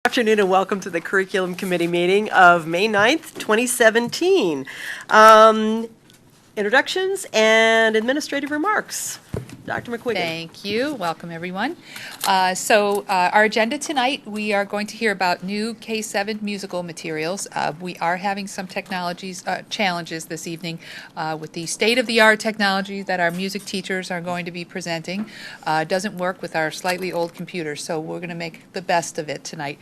Afternoon and welcome to the Curriculum Committee meeting of May 9th, 2017. Introductions and administrative remarks. Dr. McQuiggan. Thank you. Welcome, everyone. Our agenda tonight, we are going to hear about new K-7 musical materials. We are having some technologies challenges this evening with the state-of-the-art technology that our music teachers are going to be presenting. Doesn't work with our slightly old computers, so we're going to make the best of it tonight.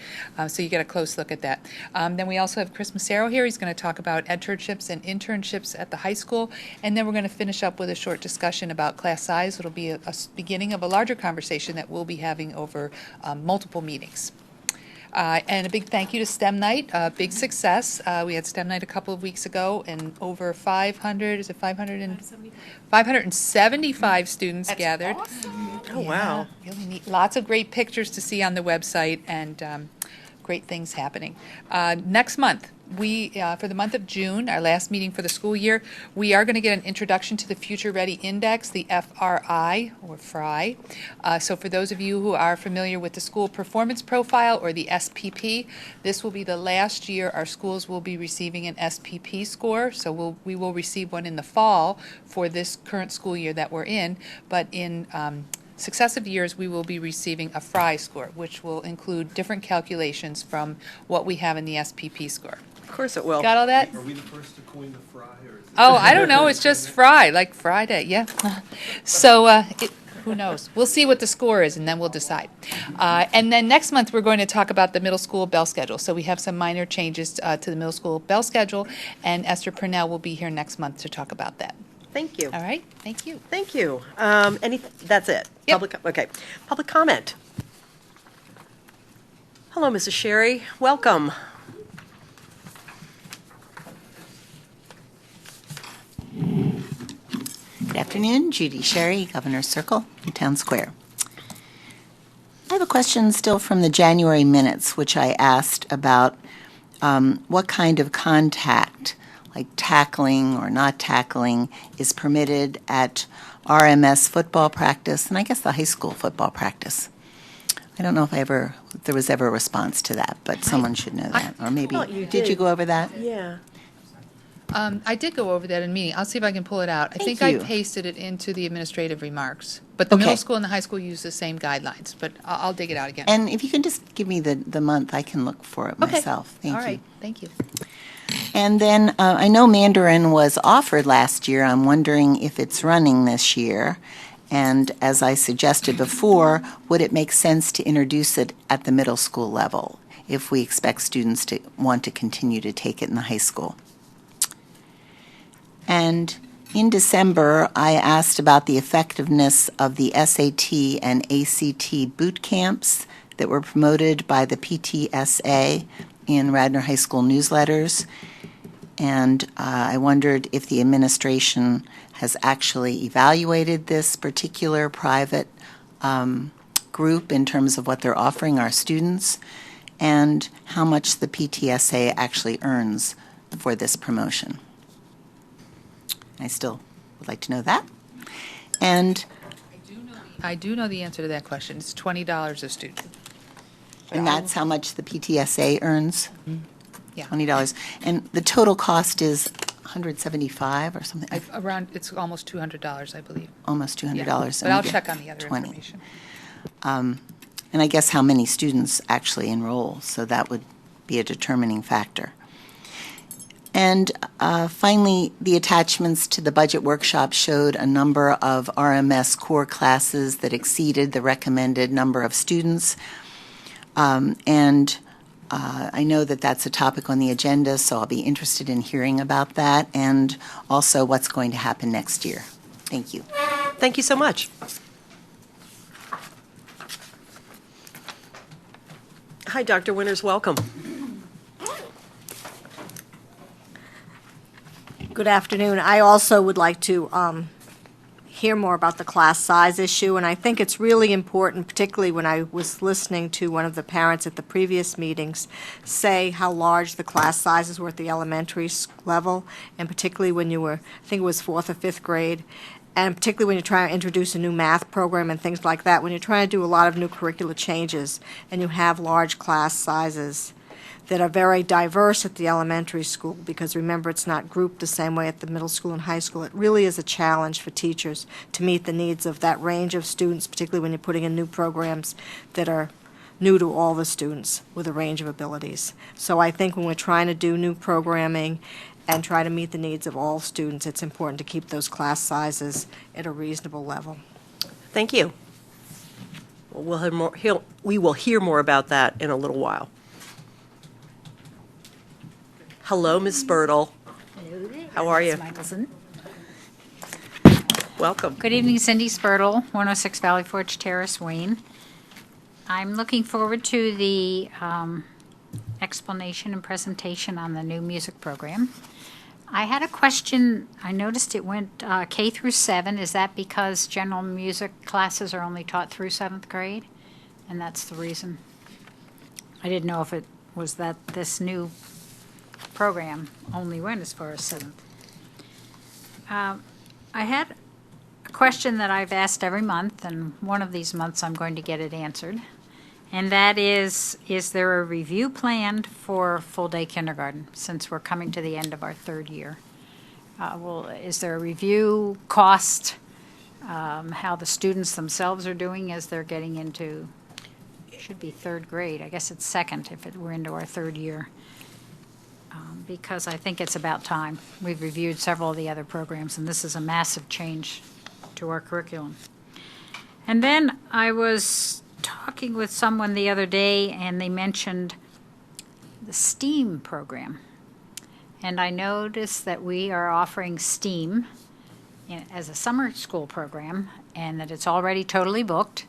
So you get a close look at that. Then we also have Chris Massaro here. He's going to talk about edternships and internships at the high school. And then we're going to finish up with a short discussion about class size. It'll be a beginning of a larger conversation that we'll be having over multiple meetings. And a big thank you to STEM Night, big success. We had STEM Night a couple of weeks ago, and over 575 students That's gathered. Awesome. Oh, wow. Really neat. Lots of great pictures to see on the website, and great things happening. Next month, for the month of June, our last meeting for the school year, we are going to get an introduction to the Future Ready Index, the FRI, or FRI. So for those of you who are familiar with the School Performance Profile, or the SPP, this will be the last year our schools will be receiving an SPP score. So we will receive one in the fall for this current school year that we're in, but in successive years, we will be receiving a FRI score, which will include different calculations from what we have in the SPP score. Of course it will. Got all that? Are we the first to coin the fry? Or is it I don't know. It's just Fry, like Friday, yeah. So who knows? We'll see what the score is, and then we'll decide. And then next month, we're going to talk about the middle school bell schedule. So we have some minor changes to the middle school bell schedule, and Esther Purnell will be here next month to talk about that. Thank you. All right. Thank you. Thank you. That's it? Yep. Okay. Public comment. Hello, Mrs. Sherry. Welcome. Good afternoon, Judy Sherry, Governor's Circle in Town Square. I have a question still from the January minutes, which I asked about what kind of contact, like tackling or not tackling, is permitted at RMS football practice, and I guess the high school football practice. I don't know if there was ever a response to that, but someone should know that. Or maybe, did you go over that? Yeah. I did go over that in a meeting. I'll see if I can pull it out. I think you. I pasted it into the administrative remarks. But the middle school and the high school use the same guidelines. But I'll dig it out again. And if you can just give me the month, I can look for it myself. Thank you. All right. Thank you. And then I know Mandarin was offered last year. I'm wondering if it's running this year. And as I suggested before, would it make sense to introduce it at the middle school level if we expect students to want to continue to take it in the high school? And in December, I asked about the effectiveness of the SAT and ACT boot camps that were promoted by the PTSA in Radnor High School newsletters. And I wondered if the administration has actually evaluated this particular private group in terms of what they're offering our students and how much the PTSA actually earns for this promotion. I still would like to know that. And I do know the answer to that question. It's $20 a student. And that's how much the PTSA earns? Mm-hmm. Yeah. $20. And the total cost is $175 or something? It's almost $200, I believe. Almost $200. Yeah. But I'll check on the other 20. information. And I guess how many students actually enroll, so that would be a determining factor. And finally, the attachments to the budget workshop showed a number of RMS core classes that exceeded the recommended number of students. I know that that's a topic on the agenda, so I'll be interested in hearing about that and also what's going to happen next year. Thank you. Thank you so much. Hi, Dr. Winters. Welcome. Good afternoon. I also would like to hear more about the class size issue, and I think it's really important, particularly when I was listening to one of the parents at the previous meetings say how large the class sizes were at the elementary level, and particularly when you were, I think it was 4th or 5th grade, and particularly when you're trying to introduce a new math program and things like that, when you're trying to do a lot of new curricular changes and you have large class sizes that are very diverse at the elementary school, because remember, it's not grouped the same way at the middle school and high school. It really is a challenge for teachers to meet the needs of that range of students, particularly when you're putting in new programs that are new to all the students with a range of abilities. So I think when we're trying to do new programming and try to meet the needs of all students, it's important to keep those class sizes at a reasonable level. Thank you. We will hear more about that in a little while. Hello, Ms. Spurtle. Hello there. How are you? Ms. Michelson. Welcome. Good evening, Cindy Spurtle, 106 Valley Forge Terrace, Wayne. I'm looking forward to the explanation and presentation on the new music program. I had a question. I noticed it went K through 7. Is that because general music classes are only taught through 7th grade? And that's the reason. I didn't know if it was that this new program only went as far as 7th. I had a question that I've asked every month, and one of these months I'm going to get it answered. And that is there a review planned for full-day kindergarten, since we're coming to the end of our 3rd year? Is there a review cost, how the students themselves are doing as they're getting into, should be 3rd grade, I guess it's 2nd if we're into our 3rd year, because I think it's about time. We've reviewed several of the other programs, and this is a massive change to our curriculum. And then I was talking with someone the other day, and they mentioned the STEAM program. And I noticed that we are offering STEAM as a summer school program, and that it's already totally booked.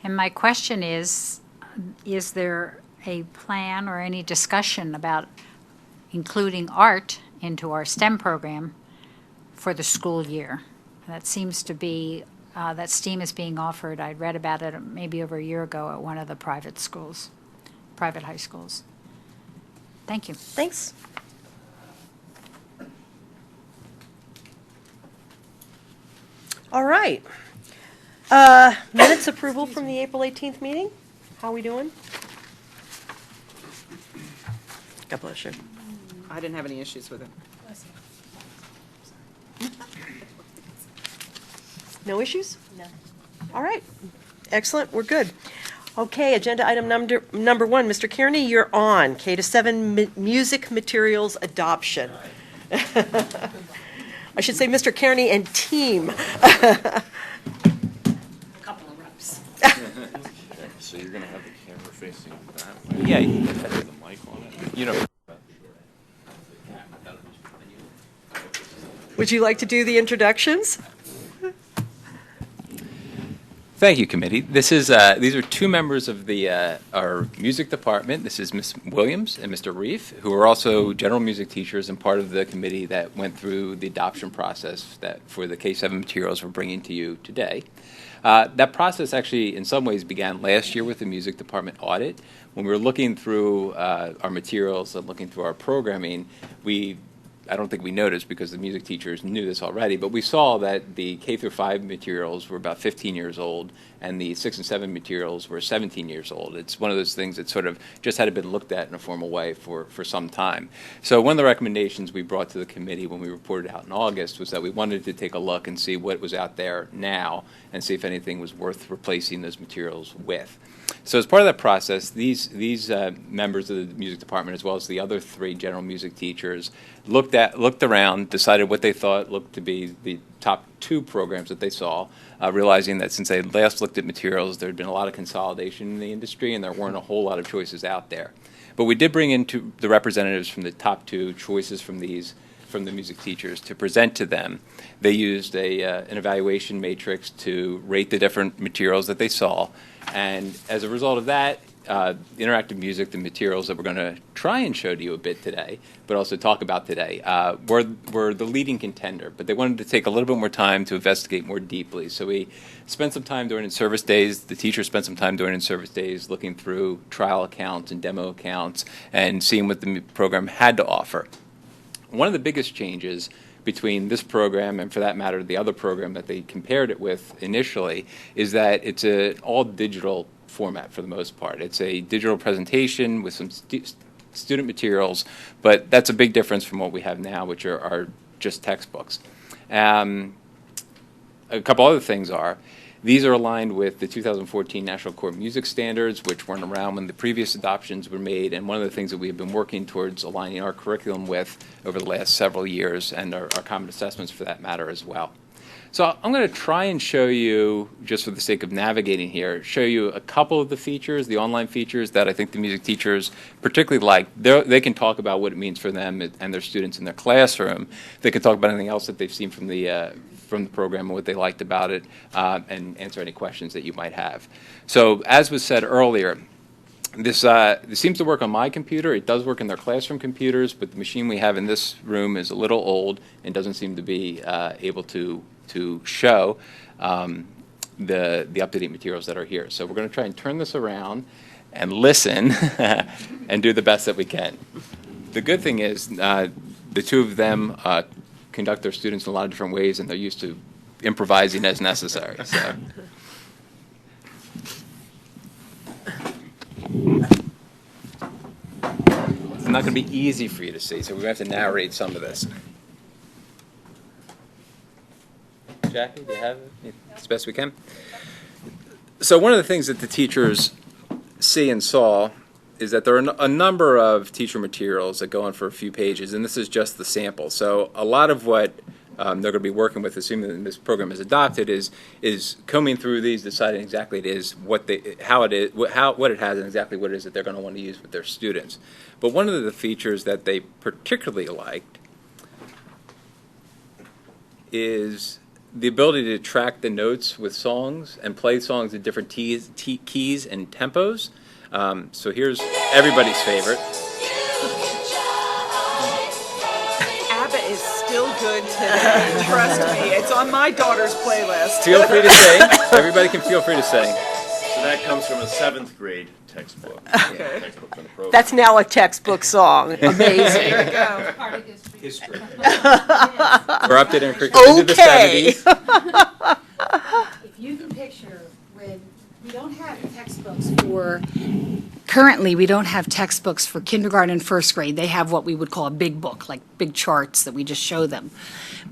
And my question is there a plan or any discussion about including art into our STEM program for the school year? That seems to be that STEAM is being offered. I read about it maybe over a year ago at one of the private schools, private high schools. Thank you. Thanks. All right. Minutes approval from the April 18th meeting. How are we doing? God bless you. I didn't have any issues with it. No issues? No. All right. Excellent. We're good. Okay, agenda item number 1. Mr. Kearney, you're on. K to 7 music materials adoption. I should say Mr. Kearney and team. Couple of reps. So you're gonna have the camera facing that way? Yeah. You can put the mic on it. You know. Would you like to do the introductions? Thank you, committee. These are 2 members of our music department. This is Ms. Williams and Mr. Reef, who are also general music teachers and part of the committee that went through the adoption process for the K-7 materials we're bringing to you today. That process actually, in some ways, began last year with the music department audit. When we were looking through our materials and looking through our programming, I don't think we noticed because the music teachers knew this already, but we saw that the K through 5 materials were about 15 years old and the 6 and 7 materials were 17 years old. It's one of those things that sort of just hadn't been looked at in a formal way for some time. So one of the recommendations we brought to the committee when we reported out in August was that we wanted to take a look and see what was out there now and see if anything was worth replacing those materials with. So as part of that process, these members of the music department, as well as the other 3 general music teachers, looked around, decided what they thought looked to be the top 2 programs that they saw, realizing that since they last looked at materials, there had been a lot of consolidation in the industry and there weren't a whole lot of choices out there. But we did bring in the representatives from the top 2 choices from the music teachers to present to them. They used an evaluation matrix to rate the different materials that they saw. And as a result of that, interactive music, the materials that we're going to try and show to you a bit today, but also talk about today, were the leading contender. But they wanted to take a little bit more time to investigate more deeply. So we spent some time during in-service days. The teachers spent some time during in-service days looking through trial accounts and demo accounts and seeing what the program had to offer. One of the biggest changes between this program and, for that matter, the other program that they compared it with initially, is that it's an all-digital format for the most part. It's a digital presentation with some student materials, but that's a big difference from what we have now, which are just textbooks. A couple other things are, these are aligned with the 2014 National Core Music Standards, which weren't around when the previous adoptions were made, and one of the things that we've been working towards aligning our curriculum with over the last several years, and our common assessments for that matter as well. So I'm going to try and show you, just for the sake of navigating here, show you a couple of the features, the online features that I think the music teachers particularly like. They can talk about what it means for them and their students in their classroom. They can talk about anything else that they've seen from the program and what they liked about it, and answer any questions that you might have. So as was said earlier, this seems to work on my computer. It does work in their classroom computers, but the machine we have in this room is a little old and doesn't seem to be able to show the up-to-date materials that are here. So we're going to try and turn this around and listen and do the best that we can. The good thing is the two of them conduct their students in a lot of different ways, and they're used to improvising as necessary. So. It's not going to be easy for you to see, so we have to narrate some of this. Jackie, do you have it as best we can? So one of the things that the teachers see and saw is that there are a number of teacher materials that go on for a few pages, and this is just the sample. So a lot of what they're going to be working with, assuming that this program is adopted, is combing through these, deciding exactly what it has, and exactly what it is that they're going to want to use with their students. But one of the features that they particularly liked is the ability to track the notes with songs and play songs at different keys and tempos. So here's everybody's favorite. ABBA is still good today. Trust me, it's on my daughter's playlist. Feel free to sing. Everybody can feel free to sing. So that comes from a 7th grade textbook. Okay. Textbook from the program. That's now a textbook song. Amazing. There you go. History. We're updating our curriculum into the Okay. 70s. If you can picture when we don't have textbooks for, currently we don't have textbooks for kindergarten and first grade. They have what we would call a big book, like big charts that we just show them.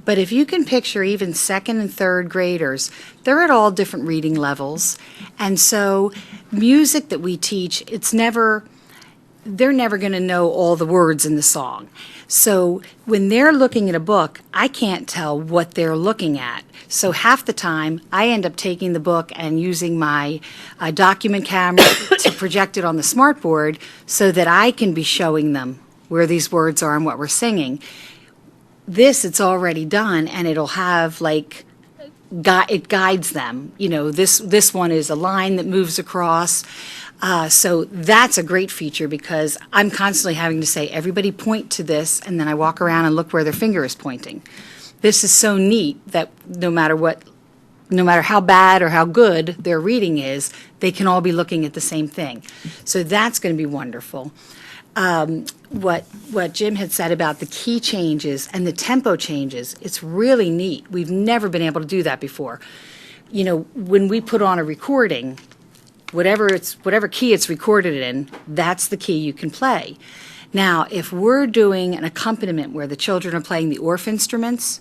But if you can picture even second and third graders, they're at all different reading levels. And so music that we teach, they're never going to know all the words in the song. So when they're looking at a book, I can't tell what they're looking at. So half the time, I end up taking the book and using my document camera to project it on the smartboard so that I can be showing them where these words are and what we're singing. This, it's already done, and it'll have, like, it guides them. You know, this one is a line that moves across. So that's a great feature because I'm constantly having to say, everybody point to this, and then I walk around and look where their finger is pointing. This is so neat that no matter how bad or how good their reading is, they can all be looking at the same thing. So that's going to be wonderful. What Jim had said about the key changes and the tempo changes, it's really neat. We've never been able to do that before. You know, when we put on a recording, whatever key it's recorded in, that's the key you can play. Now, if we're doing an accompaniment where the children are playing the Orff instruments,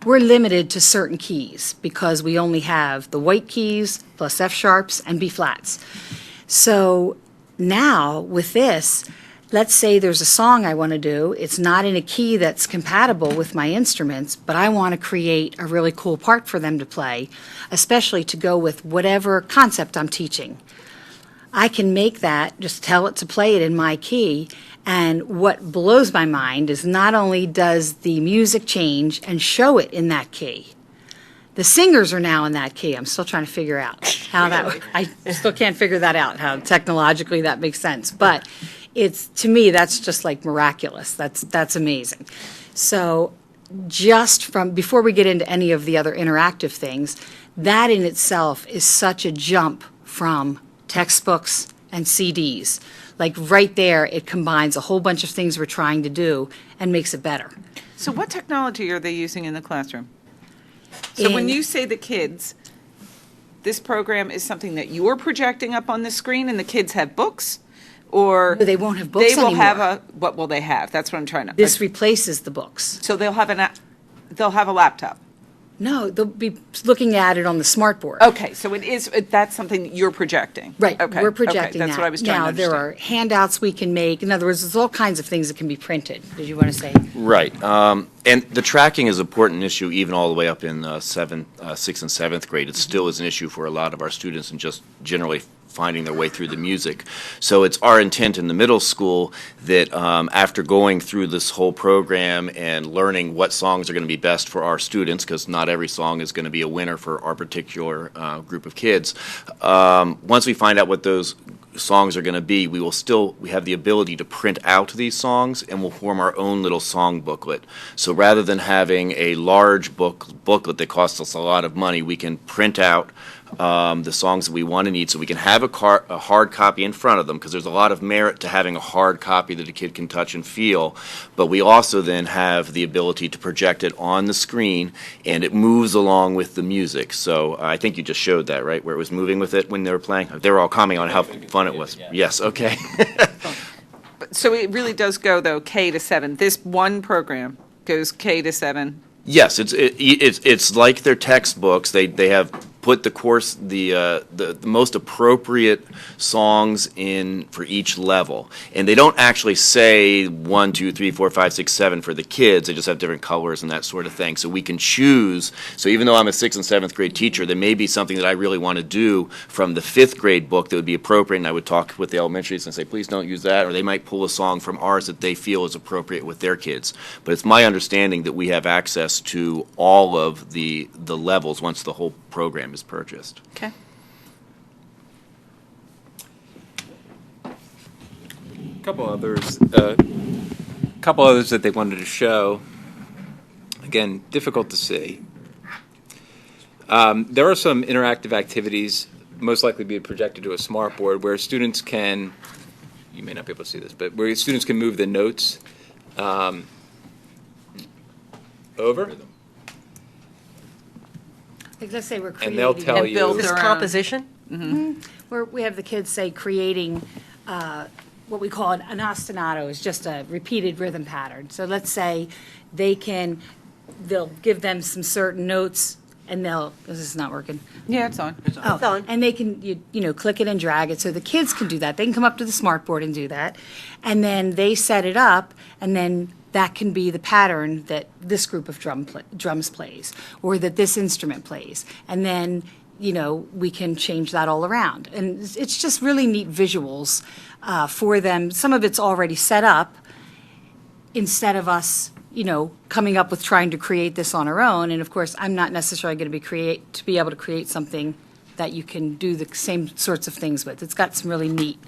we're limited to certain keys because we only have the white keys plus F sharps and B flats. So now with this, let's say there's a song I want to do. It's not in a key that's compatible with my instruments, but I want to create a really cool part for them to play, especially to go with whatever concept I'm teaching. I can make that, just tell it to play it in my key, and what blows my mind is not only does the music change and show it in that key, the singers are now in that key. I'm still trying to figure out how I still can't figure that out, how technologically that makes sense. But to me, that's just like miraculous. That's amazing. So just before we get into any of the other interactive things, that in itself is such a jump from textbooks and CDs. Like right there, it combines a whole bunch of things we're trying to do and makes it better. So what technology are they using in the classroom? So when In- you say the kids, this program is something that you're projecting up on the screen and the kids have books? Or They won't have books they will have anymore. what will they have? That's what I'm trying to. This replaces the books. So they'll have a laptop. No, they'll be looking at it on the smart board. Okay, so that's something that you're projecting. Right, Okay, we're projecting that. That's what I was trying to Now, understand. there are handouts we can make. In other words, there's all kinds of things that can be printed. Did you want to say? Right. And the tracking is an important issue even all the way up in 6th and 7th grade. It still is an issue for a lot of our students and just generally finding their way through the music. So it's our intent in the middle school that after going through this whole program and learning what songs are going to be best for our students, because not every song is going to be a winner for our particular group of kids, once we find out what those songs are going to be, we have the ability to print out these songs and we'll form our own little song booklet. So rather than having a large booklet that costs us a lot of money, we can print out the songs that we want to need so we can have a hard copy in front of them, because there's a lot of merit to having a hard copy that a kid can touch and feel, but we also then have the ability to project it on the screen and it moves along with the music. So I think you just showed that, right, where it was moving with it when they were playing? They were all commenting on how fun it was. Yes, okay. So it really does go, though, K to 7. This one program goes K to 7. Yes, it's like their textbooks. They have put the course the most appropriate songs in for each level, and they don't actually say 1, 2, 3, 4, 5, 6, 7 for the kids. They just have different colors and that sort of thing. So we can choose. So even though I'm a 6th and 7th grade teacher, there may be something that I really want to do from the 5th grade book that would be appropriate, and I would talk with the elementaries and say, please don't use that, or they might pull a song from ours that they feel is appropriate with their kids. But it's my understanding that we have access to all of the levels once the whole program is purchased. Okay. A couple others that they wanted to show. Again, difficult to see. There are some interactive activities, most likely be projected to a smart board, where students can, you may not be able to see this, but where students can move the notes over. Like, let's say we're And creating. they'll tell And you. build Is this their own. composition? Where we have the kids, say, creating what we call an ostinato, is just a repeated rhythm pattern. So let's say they'll give them some certain notes, and this is not working. Yeah, it's on. Oh, It's on. and they can, you know, click it and drag it, so the kids can do that. They can come up to the smart board and do that, and then they set it up, and then that can be the pattern that this group of drums plays, or that this instrument plays. And then, you know, we can change that all around. And it's just really neat visuals for them. Some of it's already set up, instead of us, you know, coming up with trying to create this on our own. And of course, I'm not necessarily going to be able to create something that you can do the same sorts of things with. It's got some really neat.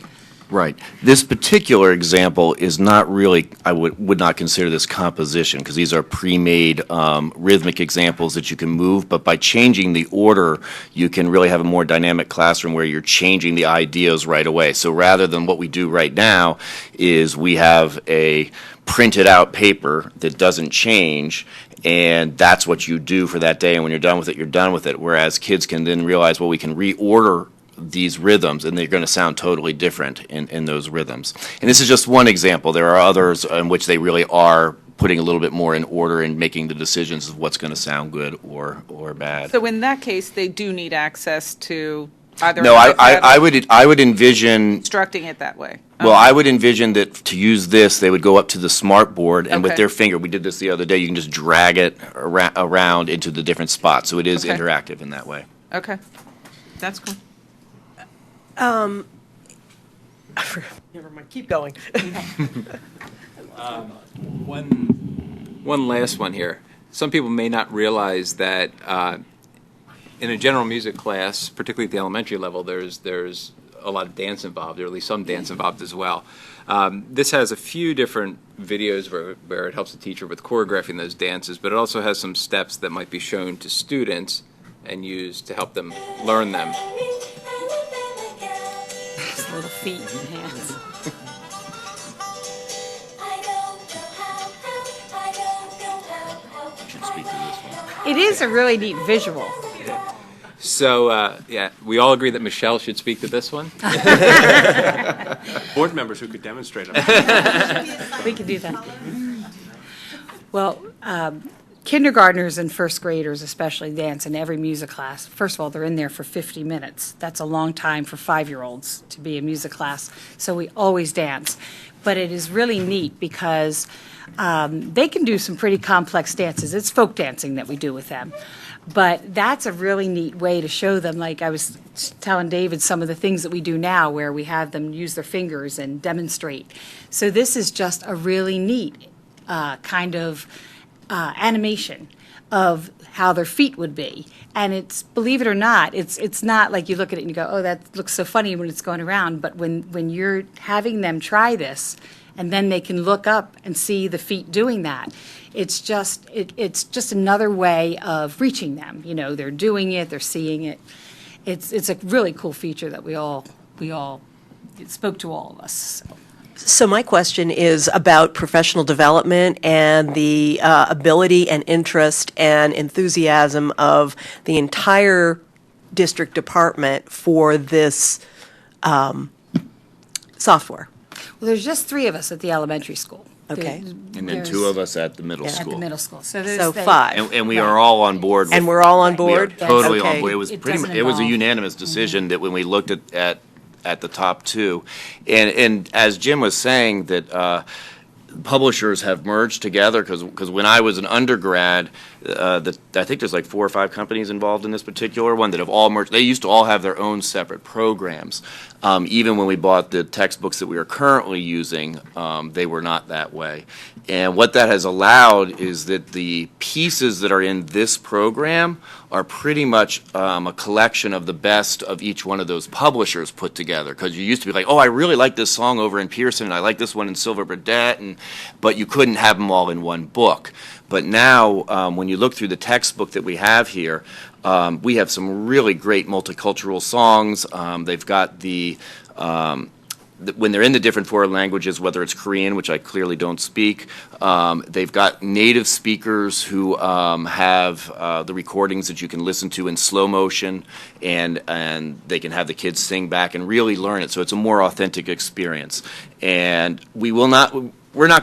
Right. This particular example is not really, I would not consider this composition, because these are pre-made rhythmic examples that you can move, but by changing the order, you can really have a more dynamic classroom where you're changing the ideas right away. So rather than what we do right now is we have a printed out paper that doesn't change, and that's what you do for that day, and when you're done with it, you're done with it. Whereas kids can then realize, well, we can reorder these rhythms, and they're going to sound totally different in those rhythms. And this is just one example. There are others in which they really are putting a little bit more in order and making the decisions of what's going to sound good or bad. So in that case, they do need access to either. No, an iPad or I would envision. instructing it that way. Well, I would envision that to use this, they would go up to the smart board, and with Okay. their finger, we did this the other day, you can just drag it around into the different spots. So it is Okay. interactive in that way. Okay, that's cool. Never mind, keep going. One last one here. Some people may not realize that in a general music class, particularly at the elementary level, there's a lot of dance involved, or at least some dance involved as well. This has a few different videos where it helps the teacher with choreographing those dances, but it also has some steps that might be shown to students and used to help them learn them. little feet and hands. Should speak to this one. It is a really neat visual. So, yeah, we all agree that Michelle should speak to this one. Board members who could demonstrate them. We could do that. Well, kindergartners and first graders especially dance in every music class. First of all, they're in there for 50 minutes. That's a long time for 5-year-olds to be in music class, so we always dance. But it is really neat because they can do some pretty complex dances. It's folk dancing that we do with them. But that's a really neat way to show them, like I was telling David, some of the things that we do now where we have them use their fingers and demonstrate. So this is just a really neat kind of animation of how their feet would be. And it's, believe it or not, it's not like you look at it and you go, oh, that looks so funny when it's going around. But when you're having them try this, and then they can look up and see the feet doing that, it's just another way of reaching them. You know, they're doing it, they're seeing it. It's a really cool feature that we all it spoke to all of us. So my question is about professional development and the ability and interest and enthusiasm of the entire district department for this software. Well, there's just 3 of us at the elementary school. Okay. And then 2 of us at the middle At school. the middle school. So So 5. And we are all on board. And we're all on We are board? totally Okay. on board. It was It pretty much, doesn't it was a involve- unanimous decision that when we looked at the top 2, and as Jim was saying, that publishers have merged together, because when I was an undergrad, I think there's like 4 or 5 companies involved in this particular one that have all merged. They used to all have their own separate programs. Even when we bought the textbooks that we are currently using, they were not that way. And what that has allowed is that the pieces that are in this program are pretty much a collection of the best of each one of those publishers put together. Because you used to be like, oh, I really like this song over in Pearson, and I like this one in Silver Burdette, but you couldn't have them all in one book. But now, when you look through the textbook that we have here, we have some really great multicultural songs. They've got when they're in the different foreign languages, whether it's Korean, which I clearly don't speak, they've got native speakers who have the recordings that you can listen to in slow motion, and they can have the kids sing back and really learn it. So it's a more authentic experience. And we're not going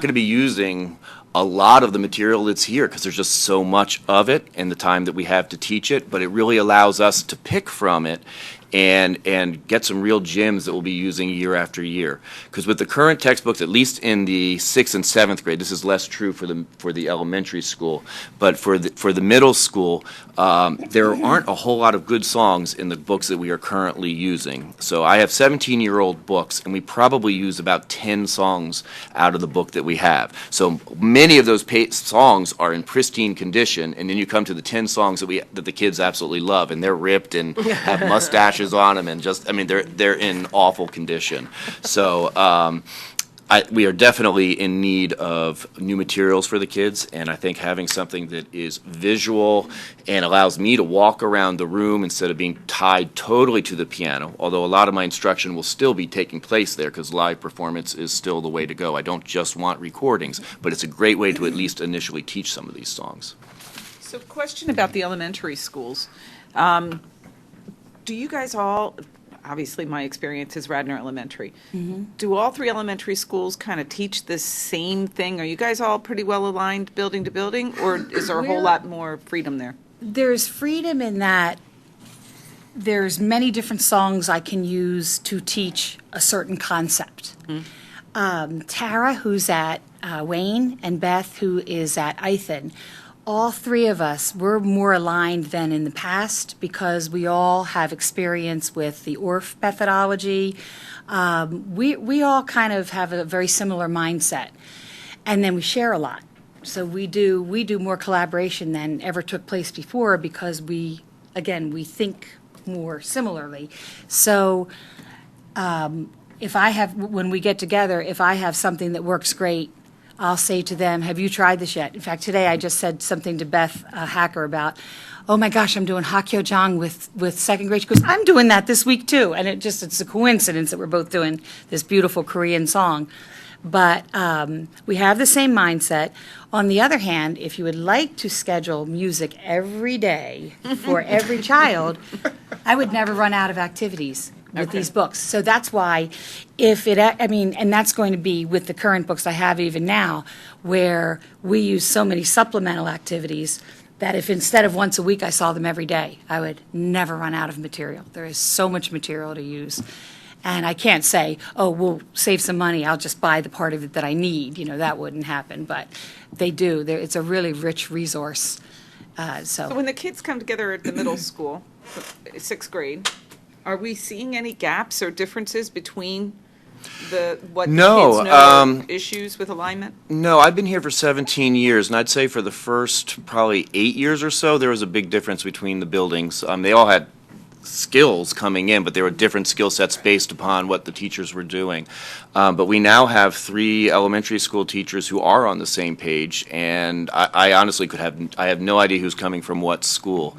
to be using a lot of the material that's here because there's just so much of it and the time that we have to teach it, but it really allows us to pick from it and get some real gems that we'll be using year after year. Because with the current textbooks, at least in the 6th and 7th grade, this is less true for the elementary school, but for the middle school, there aren't a whole lot of good songs in the books that we are currently using. So I have 17-year-old books, and we probably use about 10 songs out of the book that we have. So many of those songs are in pristine condition, and then you come to the 10 songs that the kids absolutely love, and they're ripped and have mustaches on them, and they're in awful condition. So we are definitely in need of new materials for the kids, and I think having something that is visual and allows me to walk around the room instead of being tied totally to the piano, although a lot of my instruction will still be taking place there because live performance is still the way to go. I don't just want recordings, but it's a great way to at least initially teach some of these songs. So question about the elementary schools. Do you guys all, obviously my experience is Radnor Elementary, do all 3 elementary schools kind of teach the same thing? Are you guys all pretty well aligned building to building, or is there a whole lot more freedom there? There's freedom in that there's many different songs I can use to teach a certain concept. Tara, who's at Wayne, and Beth, who is at Ithan, all 3 of us, we're more aligned than in the past because we all have experience with the ORF methodology. We all kind of have a very similar mindset, and then we share a lot. So we do more collaboration than ever took place before because we think more similarly. So when we get together, if I have something that works great, I'll say to them, have you tried this yet? In fact, today I just said something to Beth Hacker about, oh my gosh, I'm doing Hakkyojang with second grade. She goes, I'm doing that this week too. And it's a coincidence that we're both doing this beautiful Korean song. But we have the same mindset. On the other hand, if you would like to schedule music every day for every child, I would never run out of activities with these books. So that's why and that's going to be with the current books I have even now, where we use so many supplemental activities that if instead of once a week I saw them every day, I would never run out of material. There is so much material to use. And I can't say, oh, we'll save some money, I'll just buy the part of it that I need. That wouldn't happen. But they do. It's a really rich resource. So when the kids come together at the middle school, 6th grade, are we seeing any gaps or differences between what kids know are issues with alignment? No, I've been here for 17 years, and I'd say for the first probably 8 years or so, there was a big difference between the buildings. They all had skills coming in, but there were different skill sets based upon what the teachers were doing. But we now have 3 elementary school teachers who are on the same page, and I honestly I have no idea who's coming from what school.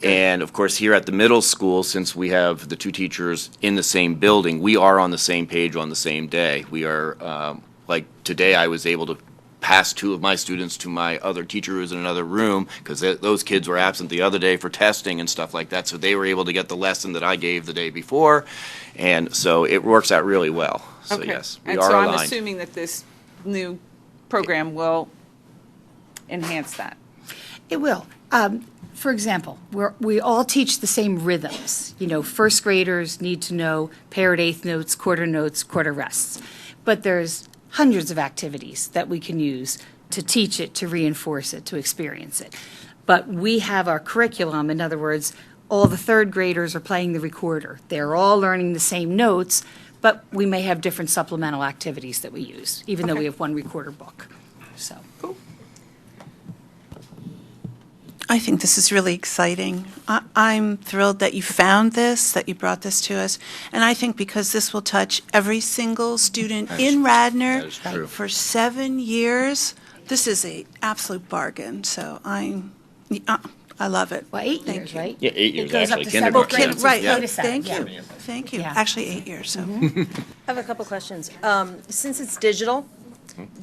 And of course, here at the middle school, since we have the 2 teachers in the same building, we are on the same page on the same day. We are, like today, I was able to pass 2 of my students to my other teacher who's in another room because those kids were absent the other day for testing and stuff like that. So they were able to get the lesson that I gave the day before. And so it works out really well. So Okay. yes, we and are so aligned. I'm assuming that this new program will enhance that. It will. For example, we all teach the same rhythms. First graders need to know paired eighth notes, quarter rests. But there's hundreds of activities that we can use to teach it, to reinforce it, to experience it. But we have our curriculum. In other words, all the 3rd graders are playing the recorder. They're all learning the same notes, but we may have different supplemental activities that we use, even though we have one recorder book. So. I think this is really exciting. I'm thrilled that you found this, that you brought this to us. And I think because this will touch every single student in Radnor that is true. for 7 years, this is an absolute bargain. So I love it. Well, 8 Thank years, you. right? Yeah, 8 years It goes up actually, to kindergarten. 7th grade. Right, Go to 7, thank yeah. you. Thank you. Yeah. Actually, 8 years, so. I have a couple questions. Since it's digital,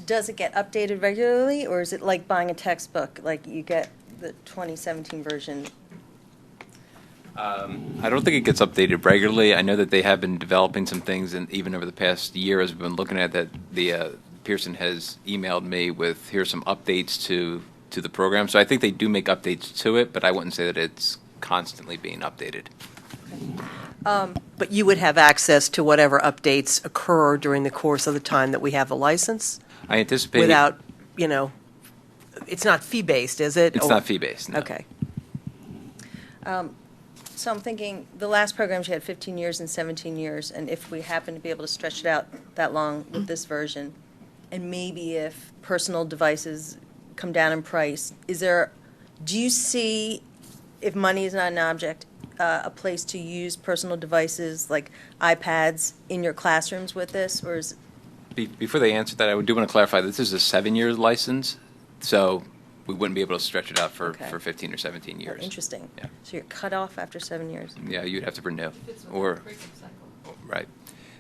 does it get updated regularly, or is it like buying a textbook, like you get the 2017 version? I don't think it gets updated regularly. I know that they have been developing some things, and even over the past year, as we've been looking at that, the Pearson has emailed me with here's some updates to the program. So I think they do make updates to it, but I wouldn't say that it's constantly being updated. But you would have access to whatever updates occur during the course of the time that we have the license I anticipate without, it's not fee-based, is it? it's Or- not fee-based. No. Okay. So I'm thinking, the last programs you had 15 years and 17 years, and if we happen to be able to stretch it out that long with this version, and maybe if personal devices come down in price, do you see, if money is not an object, a place to use personal devices like iPads in your classrooms with this, or is Before they answer that, I do want to clarify, this is a 7-year license, so we wouldn't be able to stretch it out for Okay. 15 or 17 years. interesting? Yeah. So you're cut off after 7 years? Yeah, you'd have to renew. Right.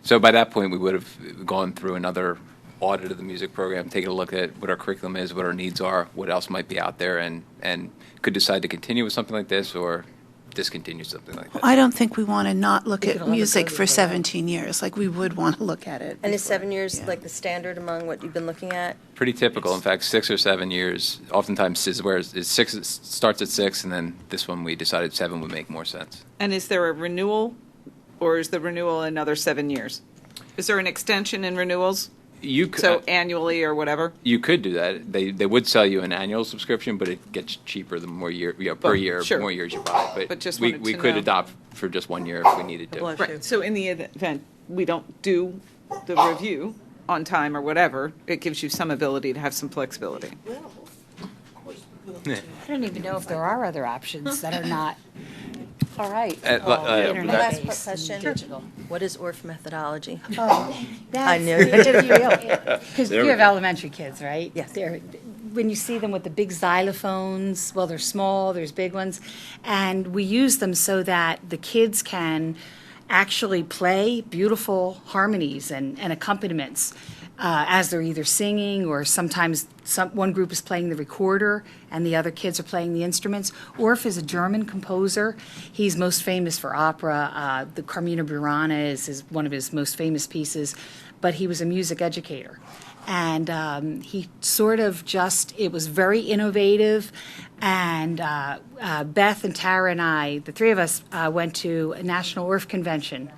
So by that point, we would have gone through another audit of the music program, taken a look at what our curriculum is, what our needs are, what else might be out there, and could decide to continue with something like this or discontinue something like that. I don't think we want to not look could at all have music it for totally 17 years. Like, we would want to look at it. And is before. 7 years Yeah. like the standard among what you've been looking at? Pretty typical. In fact, 6 or 7 years, oftentimes is where it's 6 it starts at 6, and then this one we decided 7 would make more sense. And is there a renewal, or is the renewal another 7 years? Is there an extension in renewals? You could, So annually or whatever? you could do that. They would sell you an annual subscription, but it gets cheaper the more year, per Well, year, sure. more years you buy. But just we wanted we to could know. adopt for just 1 year if we needed to. Bless you. Right, so in the event we don't do the review on time or whatever, it gives you some ability to have some flexibility. I don't even know if there are other options that are not All right. Uh, Last internet-based question. and digital. What is ORF methodology? Oh, I knew. Because There you we have go. elementary kids, right? Yes. When you see them with the big xylophones, well, they're small, there's big ones, and we use them so that the kids can actually play beautiful harmonies and accompaniments as they're either singing, or sometimes one group is playing the recorder and the other kids are playing the instruments. Orff is a German composer. He's most famous for opera. The Carmina Burana is one of his most famous pieces, but he was a music educator. And he sort of it was very innovative. And Beth and Tara and I, the three of us, went to a National Orff Convention.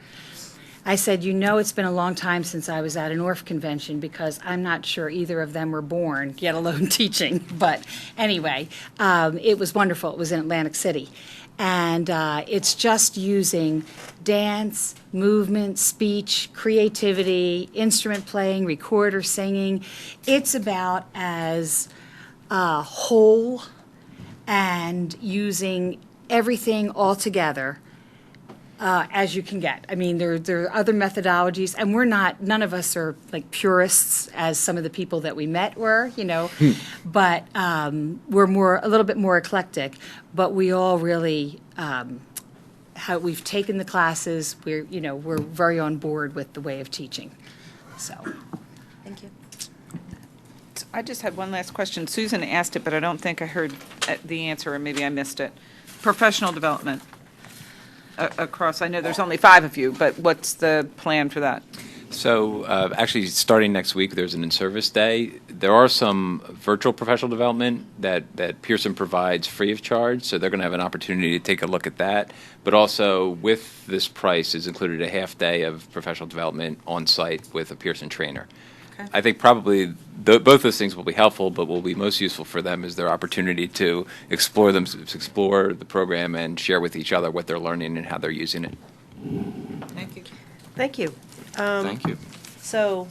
I said, it's been a long time since I was at an Orff convention, because I'm not sure either of them were born, let alone teaching. But anyway, it was wonderful. It was in Atlantic City. And it's just using dance, movement, speech, creativity, instrument playing, recorder singing. It's about as whole and using everything all together as you can get. I mean, there are other methodologies, and none of us are like purists as some of the people that we met were, but we're a little bit more eclectic, but we all really, we've taken the classes, we're very on board with the way of teaching, so. Thank you. I just had one last question. Susan asked it, but I don't think I heard the answer, or maybe I missed it. Professional development across, I know there's only 5 of you, but what's the plan for that? So actually, starting next week, there's an in-service day. There are some virtual professional development that Pearson provides free of charge, so they're going to have an opportunity to take a look at that. But also, with this price is included a half day of professional development on site with a Pearson trainer. Okay. I think probably both those things will be helpful, but what will be most useful for them is their opportunity to explore the program and share with each other what they're learning and how they're using it. Thank you. Thank you. Thank you. So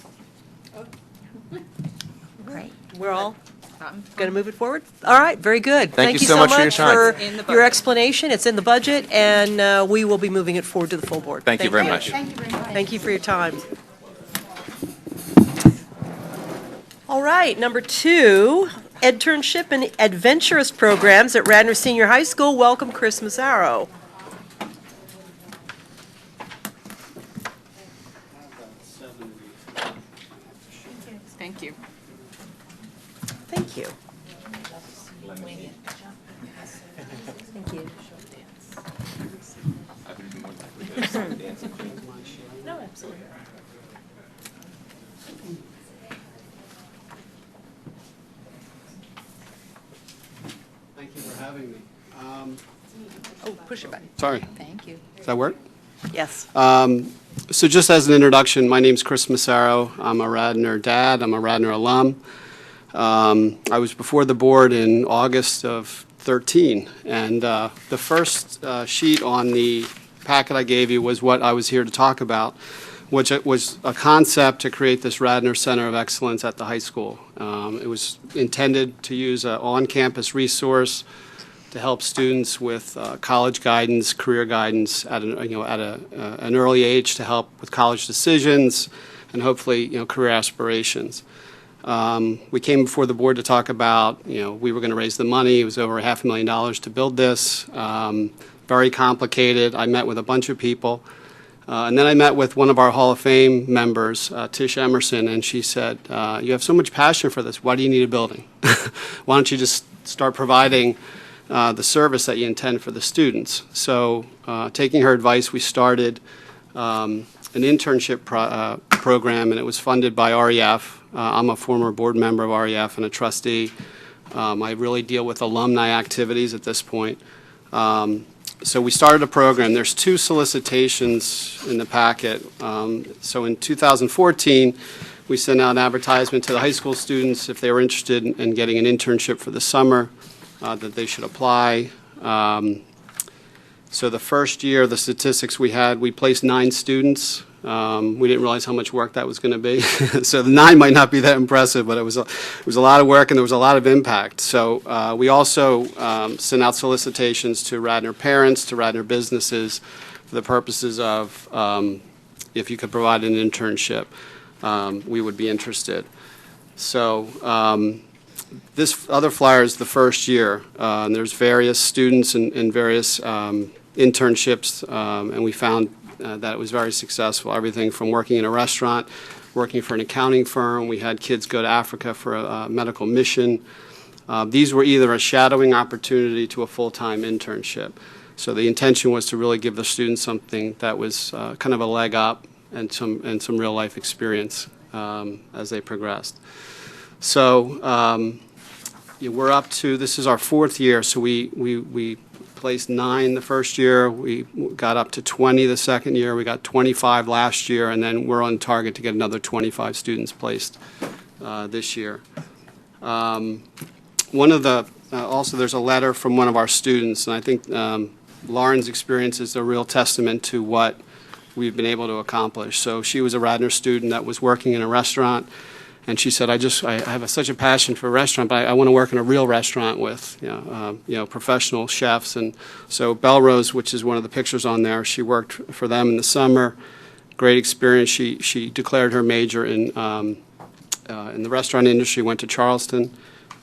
Great. we're all going to move it forward? All right, very good. Thank you so much for your time. In the your budget. explanation. It's in the budget, and we will be moving it forward to the full board. Thank you very much. Thank you very much. Thank you for your time. All right, number 2, Edternship and Edventurist programs at Radnor Senior High School. Welcome, Chris Massaro. Thank you. Thank you. Thank you. No, absolutely. Thank you for having me. Oh, push it button. Sorry, Thank you. does that work? Yes. So just as an introduction, my name's Chris Massaro. I'm a Radnor dad. I'm a Radnor alum. I was before the board in August of 13, and the first sheet on the packet I gave you was what I was here to talk about, which was a concept to create this Radnor Center of Excellence at the high school. It was intended to use an on-campus resource to help students with college guidance, career guidance at an early age, to help with college decisions and hopefully career aspirations. We came before the board to talk about we were going to raise the money. It was over $500,000 to build this. Very complicated. I met with a bunch of people. And then I met with one of our Hall of Fame members, Tish Emerson, and she said, you have so much passion for this. Why do you need a building? Why don't you just start providing the service that you intend for the students? So taking her advice, we started an internship program, and it was funded by REF. I'm a former board member of REF and a trustee. I really deal with alumni activities at this point. So we started a program. There's 2 solicitations in the packet. So in 2014, we sent out an advertisement to the high school students if they were interested in getting an internship for the summer, that they should apply. So the first year, the statistics we had, we placed 9 students. We didn't realize how much work that was going to be. So the 9 might not be that impressive, but it was a lot of work and there was a lot of impact. So we also sent out solicitations to Radnor parents, to Radnor businesses, for the purposes of if you could provide an internship, we would be interested. So this other flyer is the first year, and there's various students and various internships, and we found that it was very successful. Everything from working in a restaurant, working for an accounting firm. We had kids go to Africa for a medical mission. These were either a shadowing opportunity to a full-time internship. So the intention was to really give the students something that was kind of a leg up and some real-life experience as they progressed. So we're up to, this is our fourth year, so we placed 9 the first year, we got up to 20 the second year, we got 25 last year, and then we're on target to get another 25 students placed this year. One of the, also there's a letter from one of our students, and I think Lauren's experience is a real testament to what we've been able to accomplish. So she was a Radnor student that was working in a restaurant, and she said, I have such a passion for a restaurant, but I want to work in a real restaurant with professional chefs. And so Belrose, which is one of the pictures on there, she worked for them in the summer. Great experience. She declared her major in the restaurant industry, went to Charleston.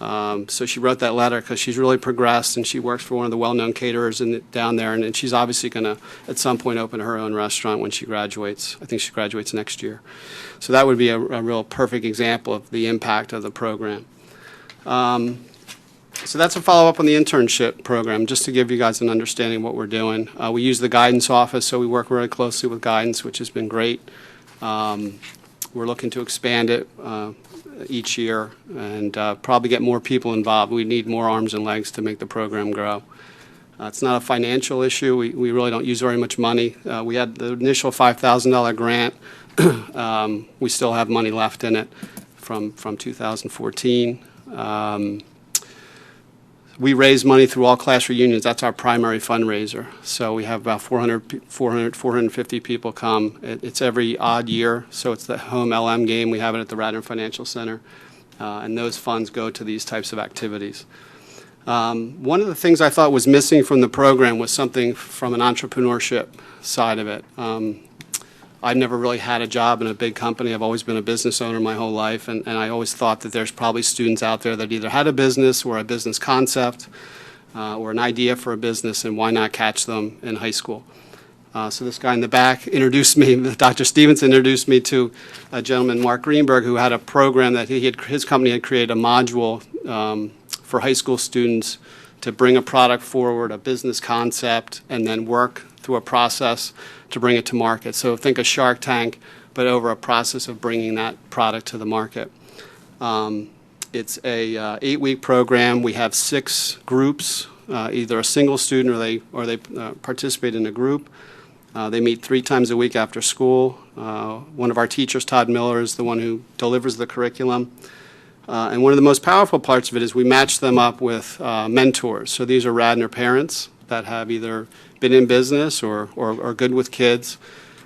So she wrote that letter because she's really progressed, and she works for one of the well-known caterers down there, and she's obviously going to, at some point, open her own restaurant when she graduates. I think she graduates next year. So that would be a real perfect example of the impact of the program. So that's a follow-up on the internship program, just to give you guys an understanding of what we're doing. We use the guidance office, so we work really closely with guidance, which has been great. We're looking to expand it each year and probably get more people involved. We need more arms and legs to make the program grow. It's not a financial issue. We really don't use very much money. We had the initial $5,000 grant. We still have money left in it from 2014. We raise money through all class reunions. That's our primary fundraiser. So we have about 450 people come. It's every odd year, so it's the home LM game. We have it at the Radnor Financial Center, and those funds go to these types of activities. One of the things I thought was missing from the program was something from an entrepreneurship side of it. I've never really had a job in a big company. I've always been a business owner my whole life, and I always thought that there's probably students out there that either had a business or a business concept or an idea for a business, and why not catch them in high school? So this guy in the back introduced me, Dr. Stevenson introduced me to a gentleman, Mark Greenberg, who had a program that his company had created a module for high school students to bring a product forward, a business concept, and then work through a process to bring it to market. So think a Shark Tank, but over a process of bringing that product to the market. It's a 8-week program. We have 6 groups, either a single student or they participate in a group. They meet 3 times a week after school. One of our teachers, Todd Miller, is the one who delivers the curriculum. And one of the most powerful parts of it is we match them up with mentors. So these are Radnor parents that have either been in business or good with kids,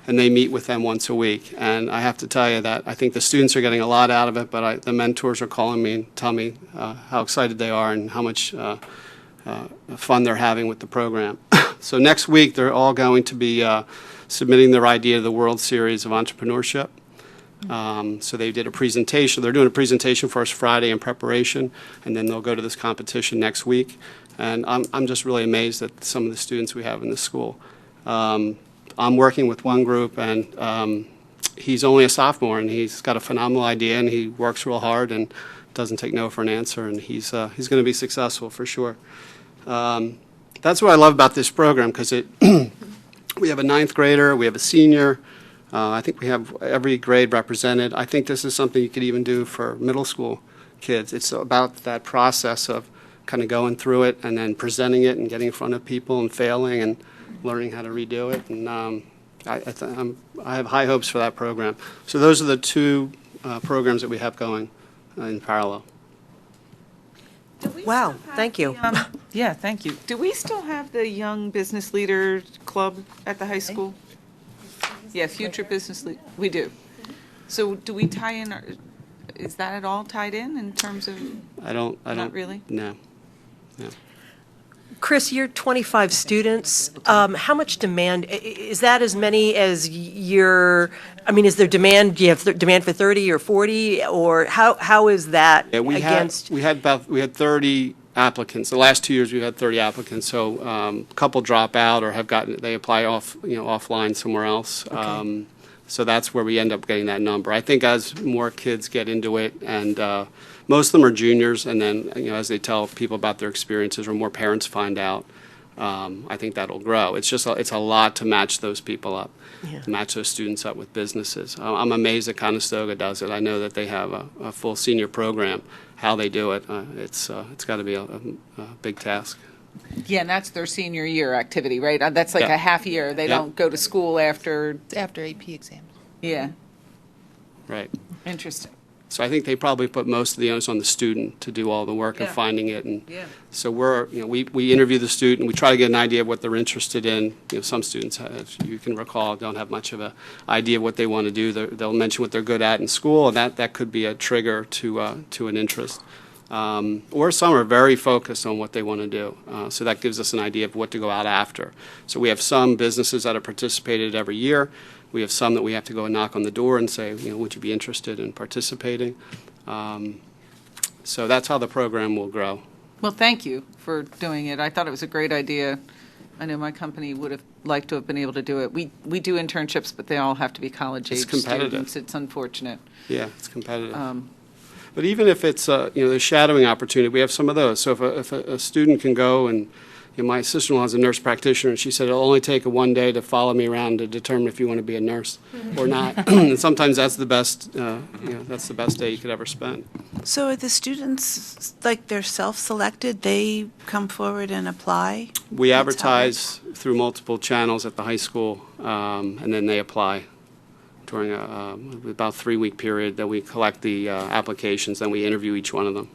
and they meet with them once a week. And I have to tell you that I think the students are getting a lot out of it, but the mentors are calling me and telling me how excited they are and how much fun they're having with the program. So next week, they're all going to be submitting their idea to the World Series of Entrepreneurship. So they did a presentation. They're doing a presentation for us Friday in preparation, and then they'll go to this competition next week. And I'm just really amazed at some of the students we have in this school. I'm working with one group, and he's only a sophomore, and he's got a phenomenal idea, and he works real hard and doesn't take no for an answer, and he's going to be successful for sure. That's what I love about this program, because we have a 9th grader, we have a senior. I think we have every grade represented. I think this is something you could even do for middle school kids. It's about that process of kind of going through it and then presenting it and getting in front of people and failing and learning how to redo it. And I have high hopes for that program. So those are the 2 programs that we have going in parallel. Wow, thank you. Yeah, thank you. Do we still have the Young Business Leader Club at the high school? Yeah, Future Business Leader. We do. So do we tie in, is that at all tied in terms of? I don't. Not really? No. Chris, you're 25 students. How much demand, is that as many as is there demand, do you have demand for 30 or 40, or how is that Yeah, against? we had 30 applicants. The last 2 years, we've had 30 applicants, so a couple drop out or they apply offline somewhere else. Okay. So that's where we end up getting that number. I think as more kids get into it, and most of them are juniors, and then as they tell people about their experiences or more parents find out, I think that'll grow. It's a lot to match those people up, to match those students up with businesses. I'm amazed that Conestoga does it. I know that they have a full senior program. How they do it, it's got to be a big task. Yeah, and that's their senior year activity, right? That's like Yeah. a half year. They Yeah. don't go to school after. After AP exams. Yeah, Right. interesting. So I think they probably put most of the onus on the student to do all the work of Yeah. finding it. And Yeah. so we interview the student. We try to get an idea of what they're interested in. Some students, as you can recall, don't have much of an idea of what they want to do. They'll mention what they're good at in school, and that could be a trigger to an interest. Or some are very focused on what they want to do. So that gives us an idea of what to go out after. So we have some businesses that have participated every year. We have some that we have to go and knock on the door and say, would you be interested in participating? So that's how the program will grow. Well, thank you for doing it. I thought it was a great idea. I know my company would have liked to have been able to do it. We do internships, but they all have to be college-age competitive. students. It's unfortunate. Yeah, it's competitive. But even if it's the shadowing opportunity, we have some of those. So if a student can go and my sister-in-law is a nurse practitioner, and she said it'll only take one day to follow me around to determine if you want to be a nurse or not. And sometimes that's the best that's the best day you could ever spend. So are the students, like they're self-selected, they come forward and apply? We That's advertise through multiple channels at the high school, and then they apply during about 3-week period that we collect the applications, then we interview each one of them.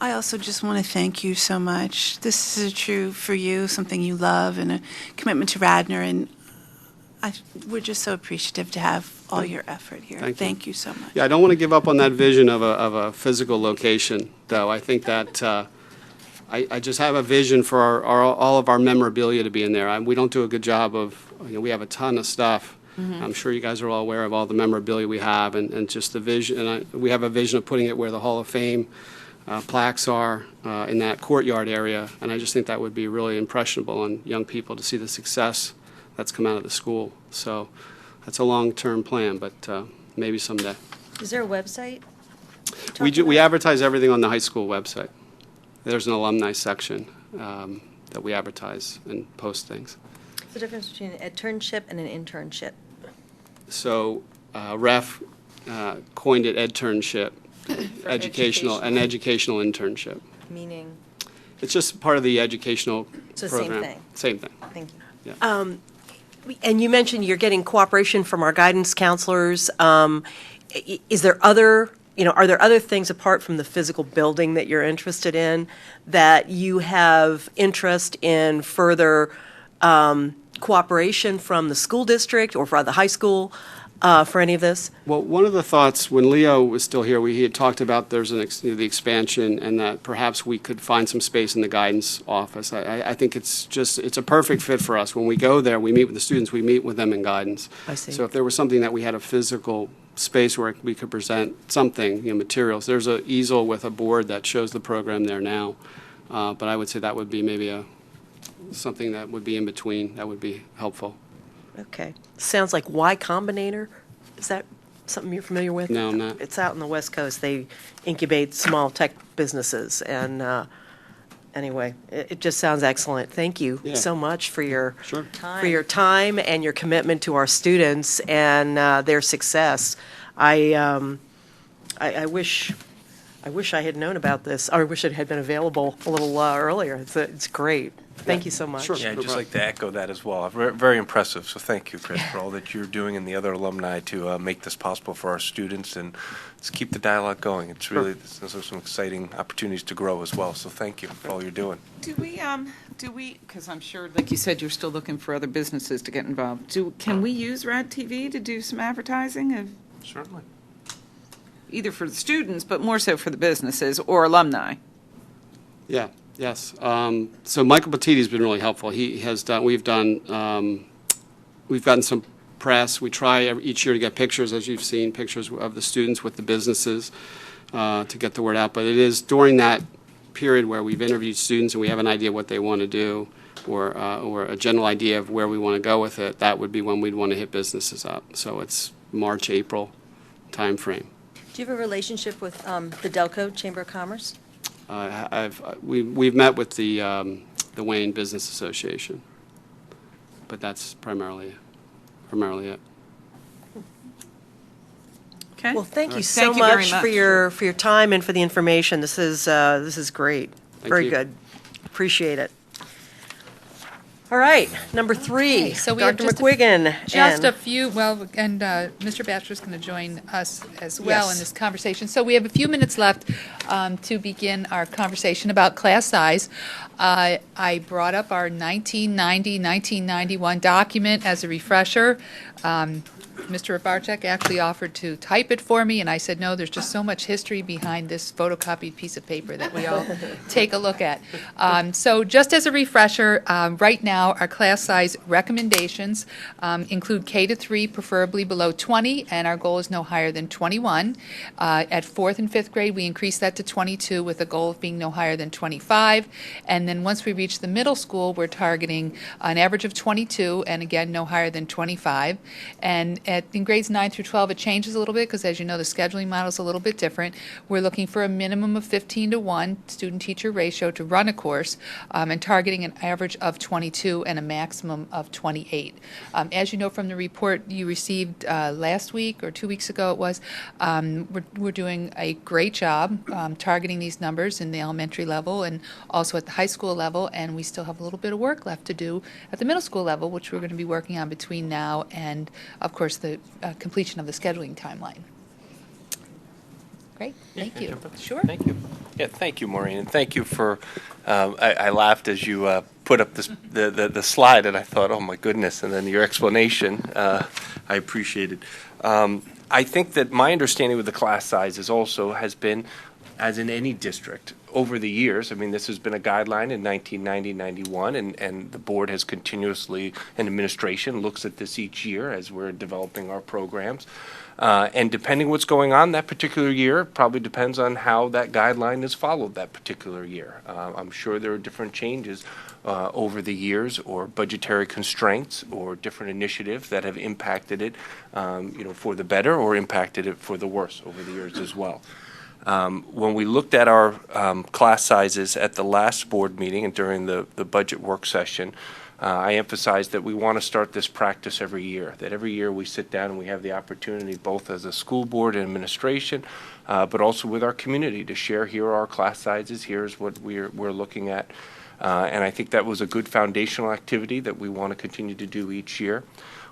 I also just want to thank you so much. This is true for you, something you love, and a commitment to Radnor, and we're just so appreciative to have all your effort here. Thank you. So much. Yeah, I don't want to give up on that vision of a physical location, though. I think that I just have a vision for all of our memorabilia to be in there. We don't do a good job of, we have a ton of stuff. I'm sure you guys are all aware of all the memorabilia we have, and just the vision. And we have a vision of putting it where the Hall of Fame plaques are in that courtyard area, and I just think that would be really impressionable on young people to see the success that's come out of the school. So that's a long-term plan, but maybe someday. Is there a website? We advertise everything on the high school website. There's an alumni section that we advertise and post things. What's the difference between an edternship and an internship? So REF coined it Edternship, educational internship. Meaning? It's just part of the educational So program. same thing? Same thing. Thank you. And you mentioned you're getting cooperation from our guidance counselors. Is there other, are there other things apart from the physical building that you're interested in that you have interest in further cooperation from the school district or from the high school for any of this? Well, one of the thoughts, when Leo was still here, he had talked about there's the expansion and that perhaps we could find some space in the guidance office. I think it's a perfect fit for us. When we go there, we meet with the students, we meet with them in guidance. I see. So if there was something that we had a physical space where we could present something, materials, there's an easel with a board that shows the program there now. But I would say that would be maybe something that would be in between, that would be helpful. Okay. Sounds like Y Combinator. Is that something you're familiar with? No, I'm not. It's out in the West Coast. They incubate small tech businesses. And anyway, it just sounds excellent. Thank you so much for your time and your commitment to our students and their success. I wish I had known about this, or I wish it had been available a little earlier. It's great. Thank you so much. Sure. Yeah, I'd just like to echo that as well. Very impressive. So thank you, Chris, for all that you're doing and the other alumni to make this possible for our students. And let's keep the dialogue going. It's really, there's some exciting opportunities to grow as well. So thank you for all you're doing. Do we, because I'm sure, like you said, you're still looking for other businesses to get involved. Can we use Rad TV to do some advertising? Certainly. Either for the students, but more so for the businesses or alumni? Yeah. Yes. So Michael Petitti's been really helpful. He has done. We've gotten some press. We try each year to get pictures, as you've seen, pictures of the students with the businesses to get the word out. But it is during that period where we've interviewed students and we have an idea what they want to do, or a general idea of where we want to go with it. That would be when we'd want to hit businesses up. So it's March, April time frame. Do you have a relationship with the Delco Chamber of Commerce? We've met with the Wayne Business Association, but that's primarily it. Okay. Well, thank you Thank so you very much for your time and for the information. This is great. Very you. good. Appreciate it. All right, number 3, Okay, so we have Dr. just McQuiggan. Just and- a few, well, and Mr. Batchelor's going to join us as well Yes. in this conversation. So we have a few minutes left to begin our conversation about class size. I brought up our 1990-1991 document as a refresher. Mr. Barczyk actually offered to type it for me, and I said, no, there's just so much history behind this photocopied piece of paper that we all take a look at. So just as a refresher, right now, our class size recommendations include K to 3, preferably below 20, and our goal is no higher than 21. At 4th and 5th grade, we increased that to 22 with a goal of being no higher than 25. And then once we reach the middle school, we're targeting an average of 22, and again, no higher than 25. And in grades 9 through 12, it changes a little bit because, as you know, the scheduling model is a little bit different. We're looking for a minimum of 15 to 1 student-teacher ratio to run a course, and targeting an average of 22 and a maximum of 28. As you know from the report you received last week or 2 weeks ago, it was, we're doing a great job targeting these numbers in the elementary level and also at the high school level, and we still have a little bit of work left to do at the middle school level, which we're going to be working on between now and, of course, the completion of the scheduling timeline. Great, thank you. Sure. Thank you. Yeah, thank you, Maureen, and thank you for. I laughed as you put up the slide, and I thought, oh my goodness, and then your explanation. I appreciate it. I think that my understanding with the class sizes also has been, as in any district, over the years. I mean, this has been a guideline in 1990-91, and the board has continuously, and administration looks at this each year as we're developing our programs. And depending what's going on that particular year, probably depends on how that guideline is followed that particular year. I'm sure there are different changes over the years, or budgetary constraints, or different initiatives that have impacted it, for the better, or impacted it for the worse over the years as well. When we looked at our class sizes at the last board meeting and during the budget work session, I emphasized that we want to start this practice every year, that every year we sit down and we have the opportunity, both as a school board and administration, but also with our community, to share, here are our class sizes, here's what we're looking at. And I think that was a good foundational activity that we want to continue to do each year.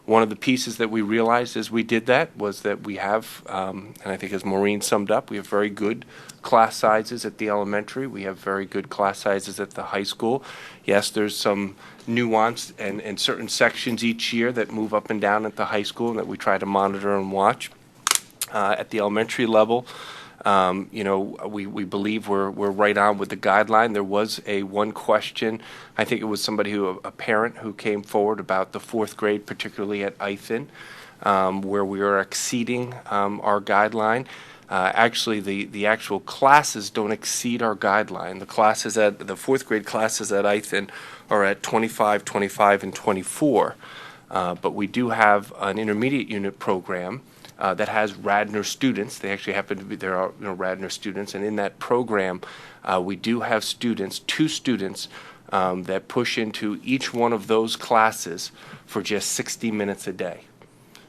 One of the pieces that we realized as we did that was that we have, and I think as Maureen summed up, we have very good class sizes at the elementary. We have very good class sizes at the high school. Yes, there's some nuance and certain sections each year that move up and down at the high school and that we try to monitor and watch. At the elementary level, we believe we're right on with the guideline. There was one question, I think it was a parent who came forward about the 4th grade, particularly at Ithen, where we are exceeding our guideline. Actually, the actual classes don't exceed our guideline. The 4th grade classes at Ithen are at 25, 25, and 24. But we do have an intermediate unit program that has Radnor students. They actually happen to be, there are Radnor students, and in that program, we do have two students that push into each one of those classes for just 60 minutes a day.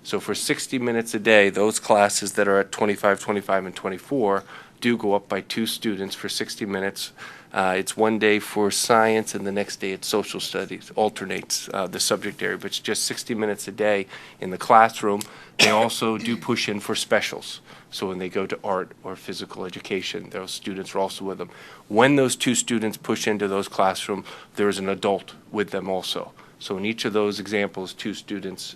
So for 60 minutes a day, those classes that are at 25, 25, and 24 do go up by 2 students for 60 minutes. It's one day for science, and the next day it's social studies, alternates the subject area, but it's just 60 minutes a day in the classroom. They also do push in for specials. So when they go to art or physical education, those students are also with them. When those 2 students push into those classrooms, there is an adult with them also. So in each of those examples, two students,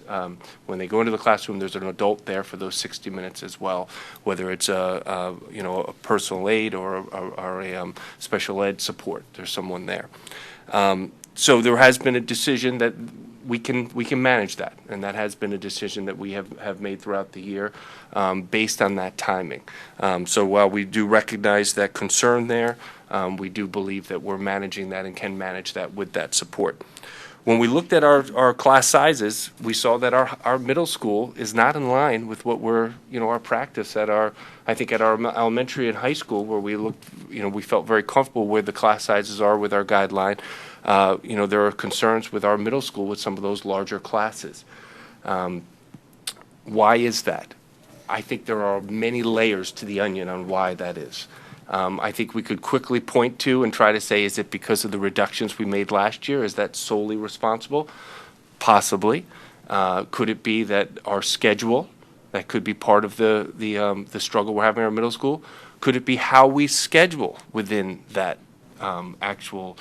when they go into the classroom, there's an adult there for those 60 minutes as well, whether it's a personal aid or a special ed support. There's someone there. So there has been a decision that we can manage that, and that has been a decision that we have made throughout the year based on that timing. So while we do recognize that concern there, we do believe that we're managing that and can manage that with that support. When we looked at our class sizes, we saw that our middle school is not in line with what we're, our practice at our elementary and high school, where we looked, we felt very comfortable where the class sizes are with our guideline. There are concerns with our middle school with some of those larger classes. Why is that? I think there are many layers to the onion on why that is. I think we could quickly point to and try to say, is it because of the reductions we made last year? Is that solely responsible? Possibly. Could it be that our schedule, that could be part of the struggle we're having in our middle school? Could it be how we schedule within that actual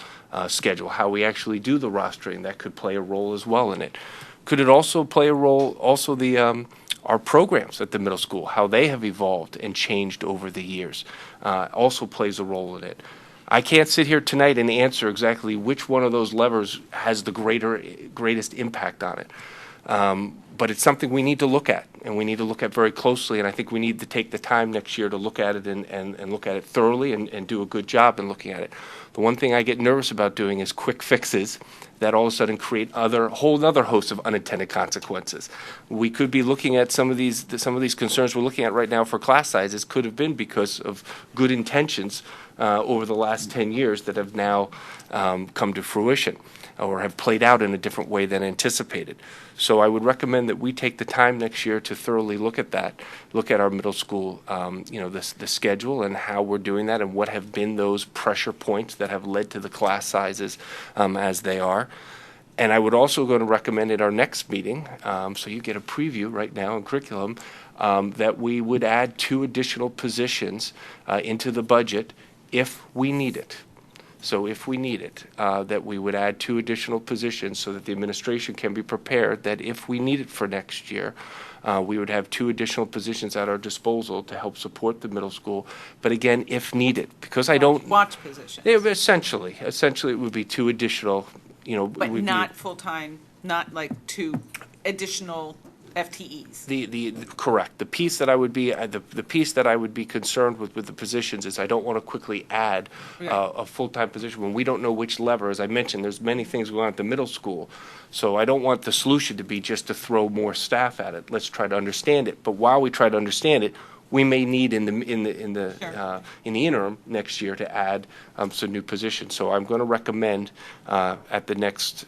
schedule, how we actually do the rostering? That could play a role as well in it. Could it also play a role, our programs at the middle school, how they have evolved and changed over the years, also plays a role in it. I can't sit here tonight and answer exactly which one of those levers has the greatest impact on it. But it's something we need to look at, and we need to look at very closely, and I think we need to take the time next year to look at it and look at it thoroughly and do a good job in looking at it. The one thing I get nervous about doing is quick fixes that all of a sudden create whole other host of unintended consequences. We could be looking at some of these concerns we're looking at right now for class sizes could have been because of good intentions over the last 10 years that have now come to fruition or have played out in a different way than anticipated. So I would recommend that we take the time next year to thoroughly look at that, look at our middle school, the schedule and how we're doing that and what have been those pressure points that have led to the class sizes as they are. And I would also go to recommend at our next meeting, so you get a preview right now in curriculum, that we would add 2 additional positions into the budget if we need it. So if we need it, that we would add 2 additional positions so that the administration can be prepared that if we need it for next year, we would have 2 additional positions at our disposal to help support the middle school. But again, if needed, because I don't... Watch positions. Essentially, it would be 2 additional, But not full-time, not like 2 additional FTEs. Correct. The piece that I would be concerned with the positions is I don't want to quickly add a full-time position when we don't know which lever. As I mentioned, there's many things going on at the middle school, so I don't want the solution to be just to throw more staff at it. Let's try to understand it. But while we try to understand it, we may need in the interim next year to add some new positions. So I'm going to recommend at the next.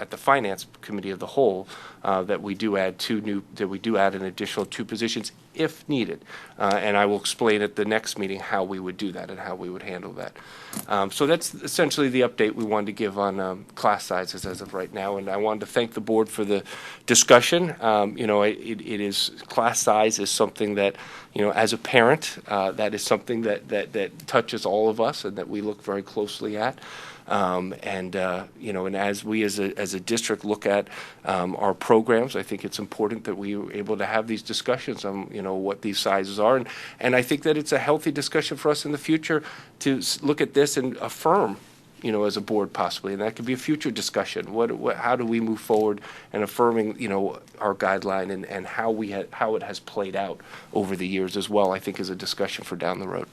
At the Finance Committee of the whole, that we do add an additional 2 positions if needed, and I will explain at the next meeting how we would do that and how we would handle that. So that's essentially the update we wanted to give on class sizes as of right now, and I wanted to thank the board for the discussion. It is class size is something that as a parent, that is something that touches all of us and that we look very closely at. And as we as a district look at our programs, I think it's important that we are able to have these discussions on what these sizes are, and I think that it's a healthy discussion for us in the future to look at this and affirm, as a board possibly, and that could be a future discussion. How do we move forward in affirming, our guideline and how it has played out over the years as well? I think is a discussion for down the road.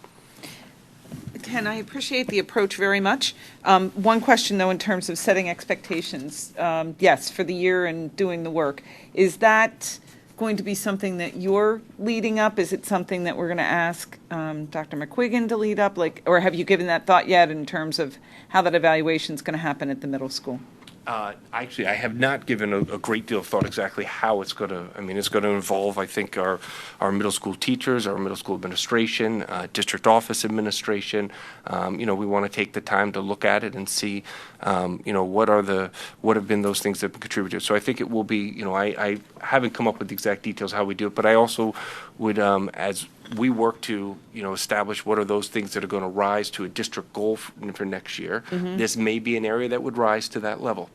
Ken, I appreciate the approach very much. One question, though, in terms of setting expectations, yes, for the year and doing the work, is that going to be something that you're leading up? Is it something that we're going to ask Dr. McQuiggan to lead up? Or have you given that thought yet in terms of how that evaluation is going to happen at the middle school? Actually, I have not given a great deal of thought exactly how it's going to, it's going to involve, I think, our middle school teachers, our middle school administration, district office administration. We want to take the time to look at it and see, what have been those things that have contributed. So I think it will be, I haven't come up with the exact details how we do it, but I also would, as we work to, establish what are those things that are going to rise to a district goal for next year. Mm-hmm. This may be an area that would rise to that level.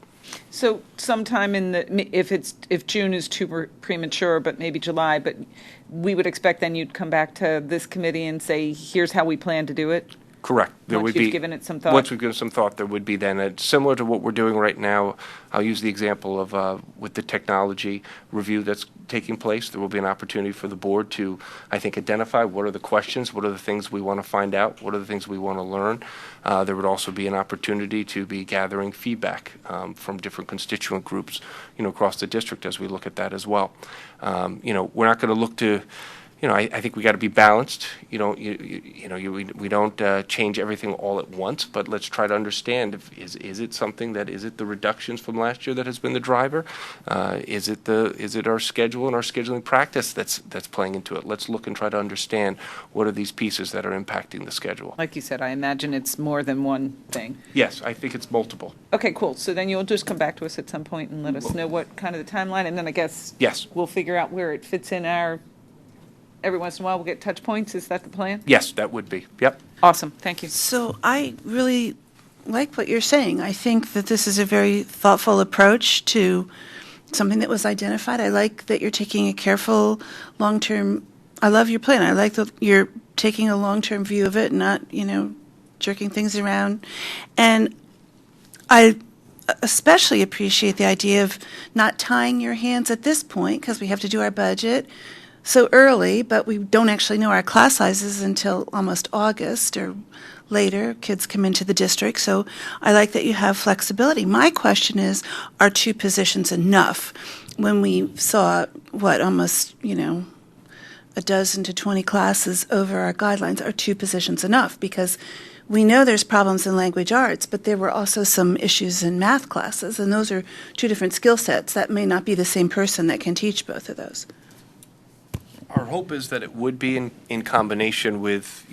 So sometime if June is too premature, but maybe July, but we would expect then you'd come back to this committee and say, here's how we plan to do it? Correct. Once you've given it some thought? Once we've given it some thought, there would be then, similar to what we're doing right now, I'll use the example of with the technology review that's taking place, there will be an opportunity for the board to, I think, identify what are the questions, what are the things we want to find out, what are the things we want to learn. There would also be an opportunity to be gathering feedback from different constituent groups, across the district as we look at that as well. We're not going to look to, I think we got to be balanced. We don't change everything all at once, but let's try to understand is it something that is it the reductions from last year that has been the driver? Is it our schedule and our scheduling practice that's playing into it? Let's look and try to understand what are these pieces that are impacting the schedule. Like you said, I imagine it's more than one thing. Yes, I think it's multiple. Okay, cool. So then you'll just come back to us at some point and let us know what kind of the timeline, and then I guess yes, we'll figure out where it fits in our. Every once in a while, we'll get touch points. Is that the plan? Yes, that would be. Yep. Awesome. Thank you. So I really like what you're saying. I think that this is a very thoughtful approach to something that was identified. I like that you're taking a careful, long-term. I love your plan. I like that you're taking a long-term view of it, not jerking things around. And I especially appreciate the idea of not tying your hands at this point because we have to do our budget so early, but we don't actually know our class sizes until almost August or later. Kids come into the district, so I like that you have flexibility. My question is, are 2 positions enough? When we saw, almost, a dozen to 20 classes over our guidelines, are 2 positions enough? Because we know there's problems in language arts, but there were also some issues in math classes, and those are 2 different skill sets. That may not be the same person that can teach both of those. Our hope is that it would be in combination with,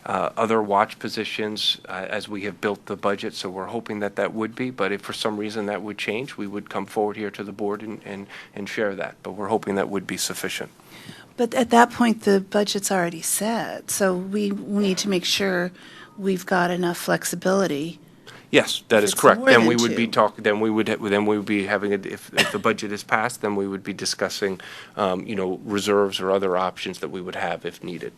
other watch positions as we have built the budget. So we're hoping that would be. But if for some reason that would change, we would come forward here to the board and share that. But we're hoping that would be sufficient. But at that point, the budget's already set. So we need to make sure we've got enough flexibility. Yes, that is It's correct. more Then than we would be 2. talking. Then we would be having if the budget is passed, then we would be discussing, reserves or other options that we would have if needed.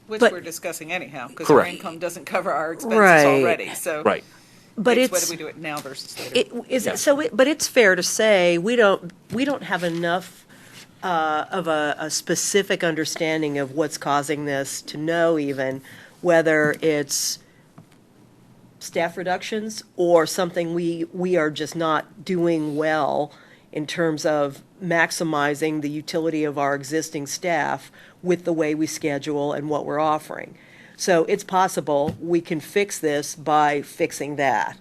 Which But- we're discussing anyhow, because our Correct. income doesn't cover our expenses Right. already. So Right. But whether it's we do it now versus later. but it's fair to say we don't have enough of a specific understanding of what's causing this to know even whether it's staff reductions or something we are just not doing well in terms of maximizing the utility of our existing staff with the way we schedule and what we're offering. So it's possible we can fix this by fixing that.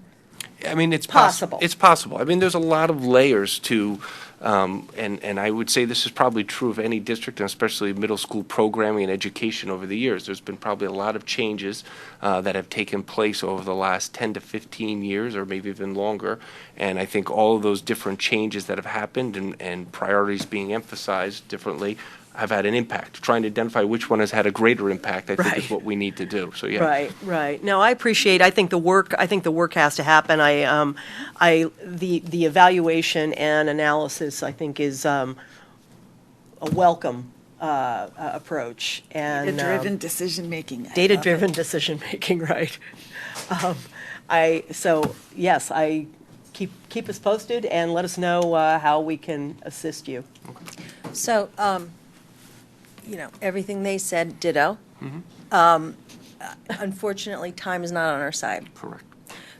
I mean, it's Possible. It's possible. I mean, there's a lot of layers to, and I would say this is probably true of any district, and especially middle school programming and education over the years. There's been probably a lot of changes that have taken place over the last 10 to 15 years, or maybe even longer. And I think all of those different changes that have happened and priorities being emphasized differently have had an impact. Trying to identify which one has had a greater impact, I think, Right. is what we need to do. So yeah. Right. No, I think the work has to happen. The evaluation and analysis, I think, is a welcome approach. And Data-driven decision-making. data-driven decision-making, right. Yes, I keep us posted and let us know how we can assist you. So, everything they said, ditto. Unfortunately, time is not on our side. Correct.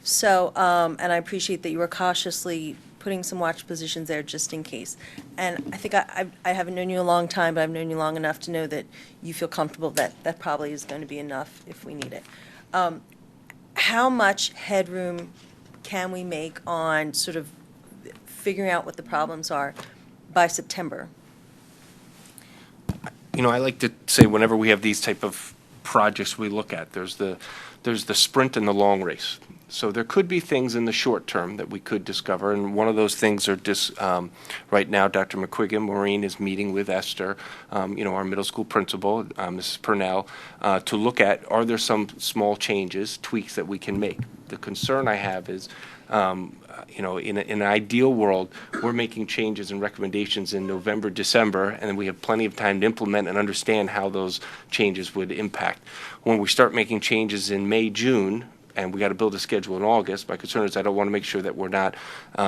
So, and I appreciate that you were cautiously putting some watch positions there just in case. And I think I haven't known you a long time, but I've known you long enough to know that you feel comfortable that that probably is going to be enough if we need it. How much headroom can we make on sort of figuring out what the problems are by September? I like to say whenever we have these type of projects we look at, there's the sprint and the long race. So there could be things in the short term that we could discover, and one of those things are right now, Dr. McQuiggan, Maureen, is meeting with Esther, our middle school principal, Mrs. Purnell, to look at, are there some small changes, tweaks that we can make? The concern I have is, in an ideal world, we're making changes and recommendations in November, December, and then we have plenty of time to implement and understand how those changes would impact. When we start making changes in May, June, and we got to build a schedule in August, my concern is I don't want to make sure that we're not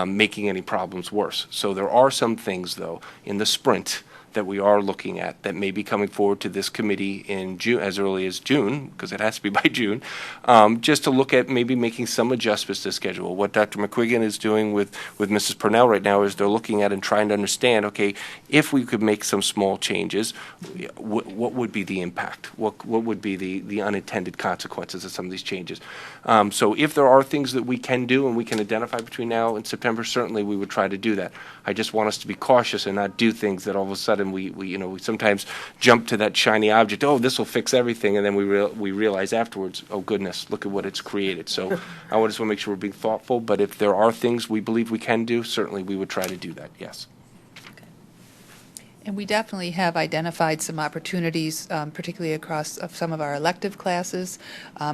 making any problems worse. So there are some things, though, in the sprint that we are looking at that may be coming forward to this committee in June, as early as June, because it has to be by June, just to look at maybe making some adjustments to schedule. What Dr. McQuiggan is doing with Mrs. Purnell right now is they're looking at and trying to understand, okay, if we could make some small changes, what would be the impact? What would be the unintended consequences of some of these changes? So if there are things that we can do and we can identify between now and September, certainly we would try to do that. I just want us to be cautious and not do things that all of a sudden we sometimes jump to that shiny object. Oh, this will fix everything, and then we realize afterwards, oh goodness, look at what it's created. So I just want to make sure we're being thoughtful. But if there are things we believe we can do, certainly we would try to do that. Yes. And we definitely have identified some opportunities, particularly across some of our elective classes,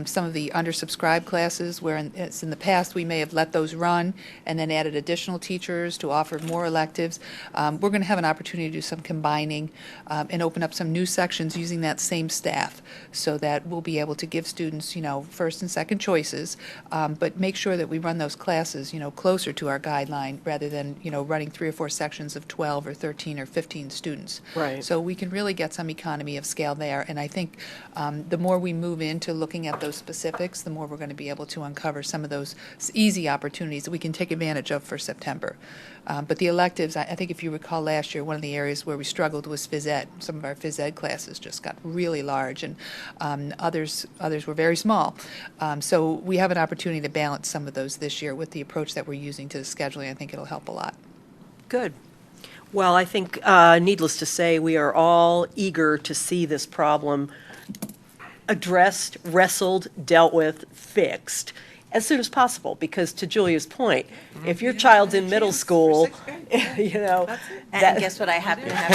some of the undersubscribed classes, where in the past we may have let those run and then added additional teachers to offer more electives. We're going to have an opportunity to do some combining and open up some new sections using that same staff, so that we'll be able to give students, first and second choices, but make sure that we run those classes, closer to our guideline rather than, running 3 or 4 sections of 12 or 13 or 15 students. Right. So we can really get some economy of scale there, and I think the more we move into looking at those specifics, the more we're going to be able to uncover some of those easy opportunities that we can take advantage of for September. But the electives, I think if you recall last year, one of the areas where we struggled was phys ed. Some of our phys ed classes just got really large, and others were very small. So we have an opportunity to balance some of those this year with the approach that we're using to the scheduling. I think it'll help a lot. Good. Well, I think, needless to say, we are all eager to see this problem addressed, wrestled, dealt with, fixed as soon as possible, because to Julia's point, if your child's in middle school, And guess what? I happen to have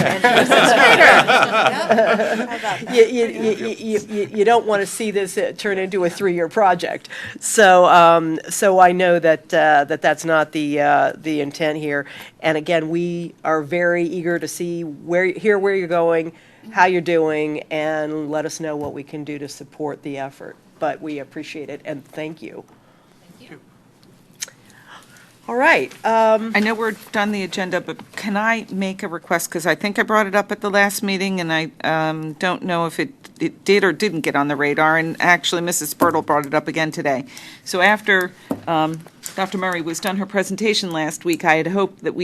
you don't want to see this turn into a 3-year project. So I know that that's not the intent here. And again, we are very eager to see hear where you're going, how you're doing, and let us know what we can do to support the effort. But we appreciate it, and thank you. All right. I know we're done the agenda, but can I make a request? Because I think I brought it up at the last meeting, and I don't know if it did or didn't get on the radar. And actually, Mrs. Spurtle brought it up again today. So after Dr. Murray was done her presentation last week, I had hoped that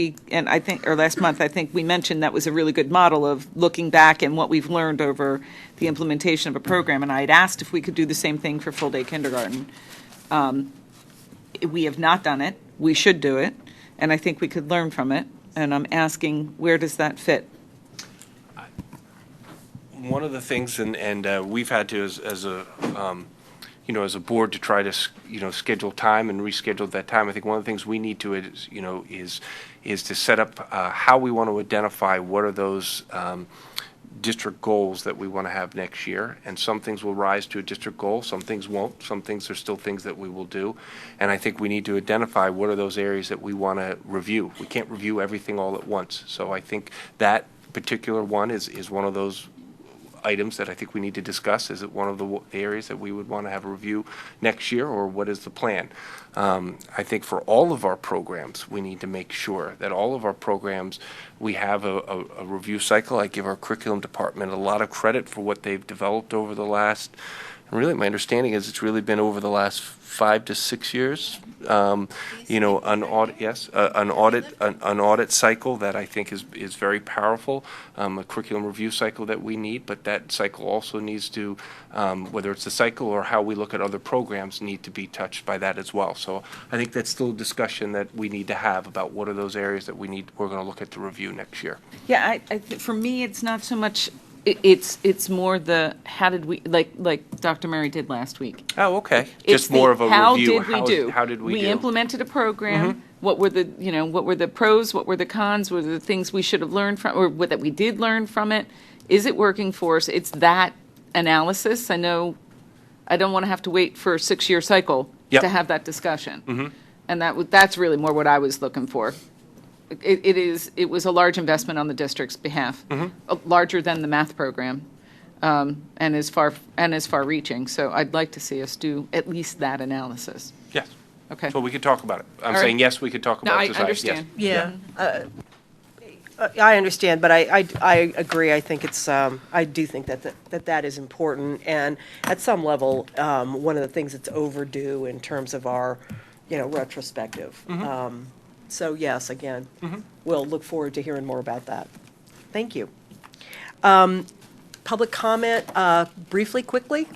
last month, I think we mentioned that was a really good model of looking back and what we've learned over the implementation of a program. And I had asked if we could do the same thing for full-day kindergarten. We have not done it. We should do it, and I think we could learn from it. And I'm asking, where does that fit? One of the things, and we've had to, as a board, to try to schedule time and reschedule that time. I think one of the things we need to is to set up how we want to identify what are those district goals that we want to have next year, and some things will rise to a district goal, some things won't, some things are still things that we will do, and I think we need to identify what are those areas that we want to review. We can't review everything all at once, so I think that particular one is one of those items that I think we need to discuss. Is it one of the areas that we would want to have a review next year, or what is the plan? I think for all of our programs, we need to make sure that all of our programs, we have a review cycle. I give our curriculum department a lot of credit for what they've developed over the last, and really my understanding is it's really been over the last 5 to 6 years. An audit cycle that I think is very powerful, a curriculum review cycle that we need, but that cycle also needs to, whether it's the cycle or how we look at other programs, need to be touched by that as well. So I think that's still a discussion that we need to have about what are those areas that we're going to look at to review next year. Yeah, for me, it's not so much It's more the, how did we, like Dr. Murray did last week. Oh, okay. It's Just more of a how review. did we do? How did we do? We implemented a program. What were the, what were the pros? What were the cons? What were the things we should have learned from, or what that we did learn from it? Is it working for us? It's that analysis. I know I don't want to have to wait for a 6-year cycle Yep. to have that discussion. And that's really more what I was looking for. It was a large investment on the district's behalf, larger than the math program, and is far reaching. So I'd like to see us do at least that analysis. Yes. Okay. So we could talk about it. I'm All saying right. yes, we could talk No, about I it. Yes. understand. Yeah. I understand, but I agree. I think it's, I do think that is important. And at some level, one of the things that's overdue in terms of our, retrospective. So yes, again, we'll look forward to hearing more about that. Thank you. Public comment, briefly, quickly.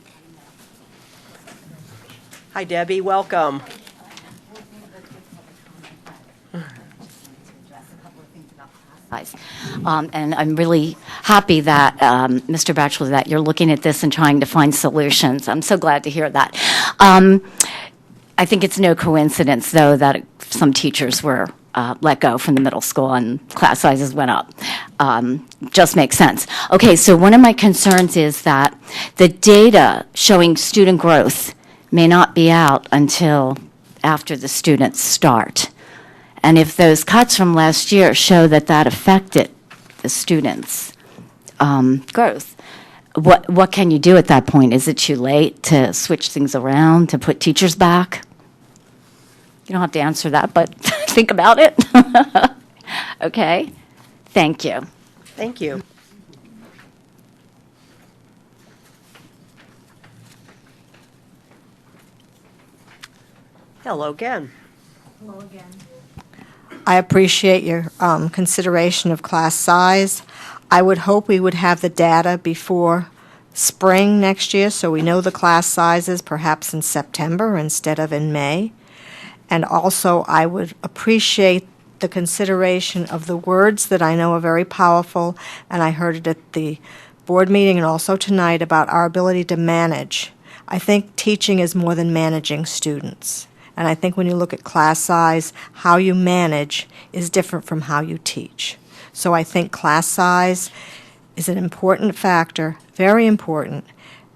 Hi, Debbie, welcome. And I'm really happy that, Mr. Batchelor, that you're looking at this and trying to find solutions. I'm so glad to hear that. I think it's no coincidence, though, that some teachers were let go from the middle school and class sizes went up. Just makes sense. Okay, so one of my concerns is that the data showing student growth may not be out until after the students start. And if those cuts from last year show that affected the students' growth, what can you do at that point? Is it too late to switch things around, to put teachers back? You don't have to answer that, but think about it. Okay? Thank you. Thank you. Hello again. Hello again. I appreciate your consideration of class size. I would hope we would have the data before spring next year, so we know the class sizes perhaps in September instead of in May. And also, I would appreciate the consideration of the words that I know are very powerful, and I heard it at the board meeting and also tonight about our ability to manage. I think teaching is more than managing students. And I think when you look at class size, how you manage is different from how you teach. So I think class size is an important factor, very important,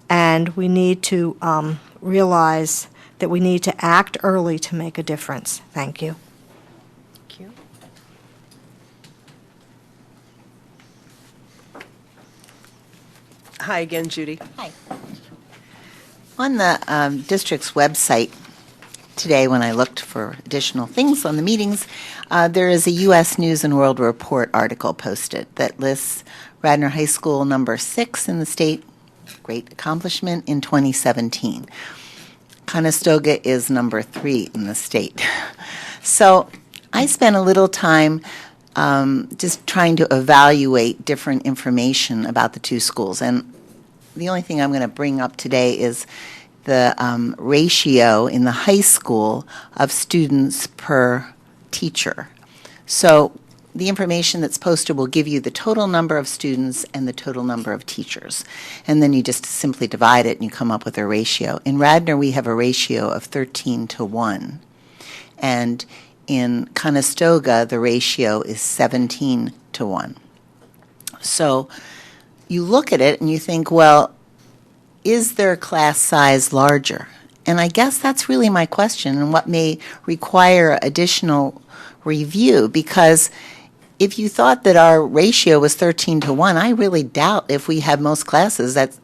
and we need to realize that we need to act early to make a difference. Thank you. Thank you. Hi again, Judy. Hi. On the district's website today, when I looked for additional things on the meetings, there is a U.S. News and World Report article posted that lists Radnor High School number 6 in the state, great accomplishment in 2017. Conestoga is number 3 in the state. So I spent a little time just trying to evaluate different information about the two schools. And the only thing I'm going to bring up today is the ratio in the high school of students per teacher. So the information that's posted will give you the total number of students and the total number of teachers. And then you just simply divide it and you come up with a ratio. In Radnor, we have a ratio of 13-1. And in Conestoga, the ratio is 17-1. So you look at it and you think, well, is their class size larger? And I guess that's really my question and what may require additional review, because if you thought that our ratio was 13-1, I really doubt if we have most classes that's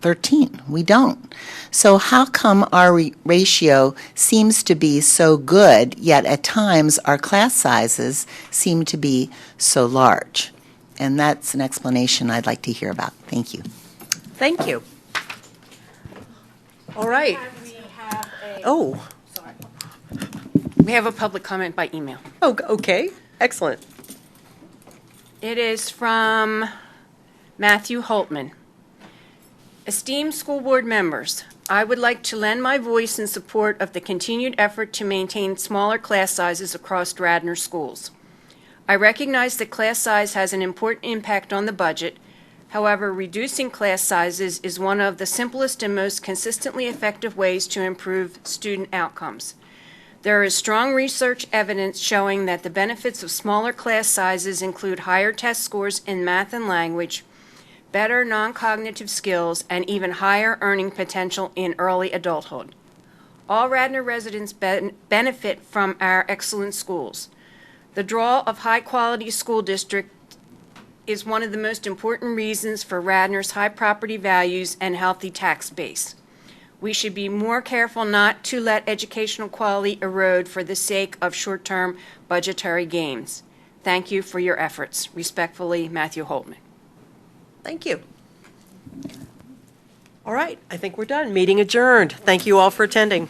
13. We don't. So how come our ratio seems to be so good, yet at times our class sizes seem to be so large? And that's an explanation I'd like to hear about. Thank you. Thank you. All right. Oh. We have a public comment by email. Oh, okay. Excellent. It is from Matthew Holtman. Esteemed school board members, I would like to lend my voice in support of the continued effort to maintain smaller class sizes across Radnor schools. I recognize that class size has an important impact on the budget, However, reducing class sizes is one of the simplest and most consistently effective ways to improve student outcomes. There is strong research evidence showing that the benefits of smaller class sizes include higher test scores in math and language, better non-cognitive skills, and even higher earning potential in early adulthood. All Radnor residents benefit from our excellent schools. The draw of high-quality school district is one of the most important reasons for Radnor's high property values and healthy tax base. We should be more careful not to let educational quality erode for the sake of short-term budgetary gains. Thank you for your efforts. Respectfully, Matthew Holtman. Thank you. All right, I think we're done. Meeting adjourned. Thank you all for attending.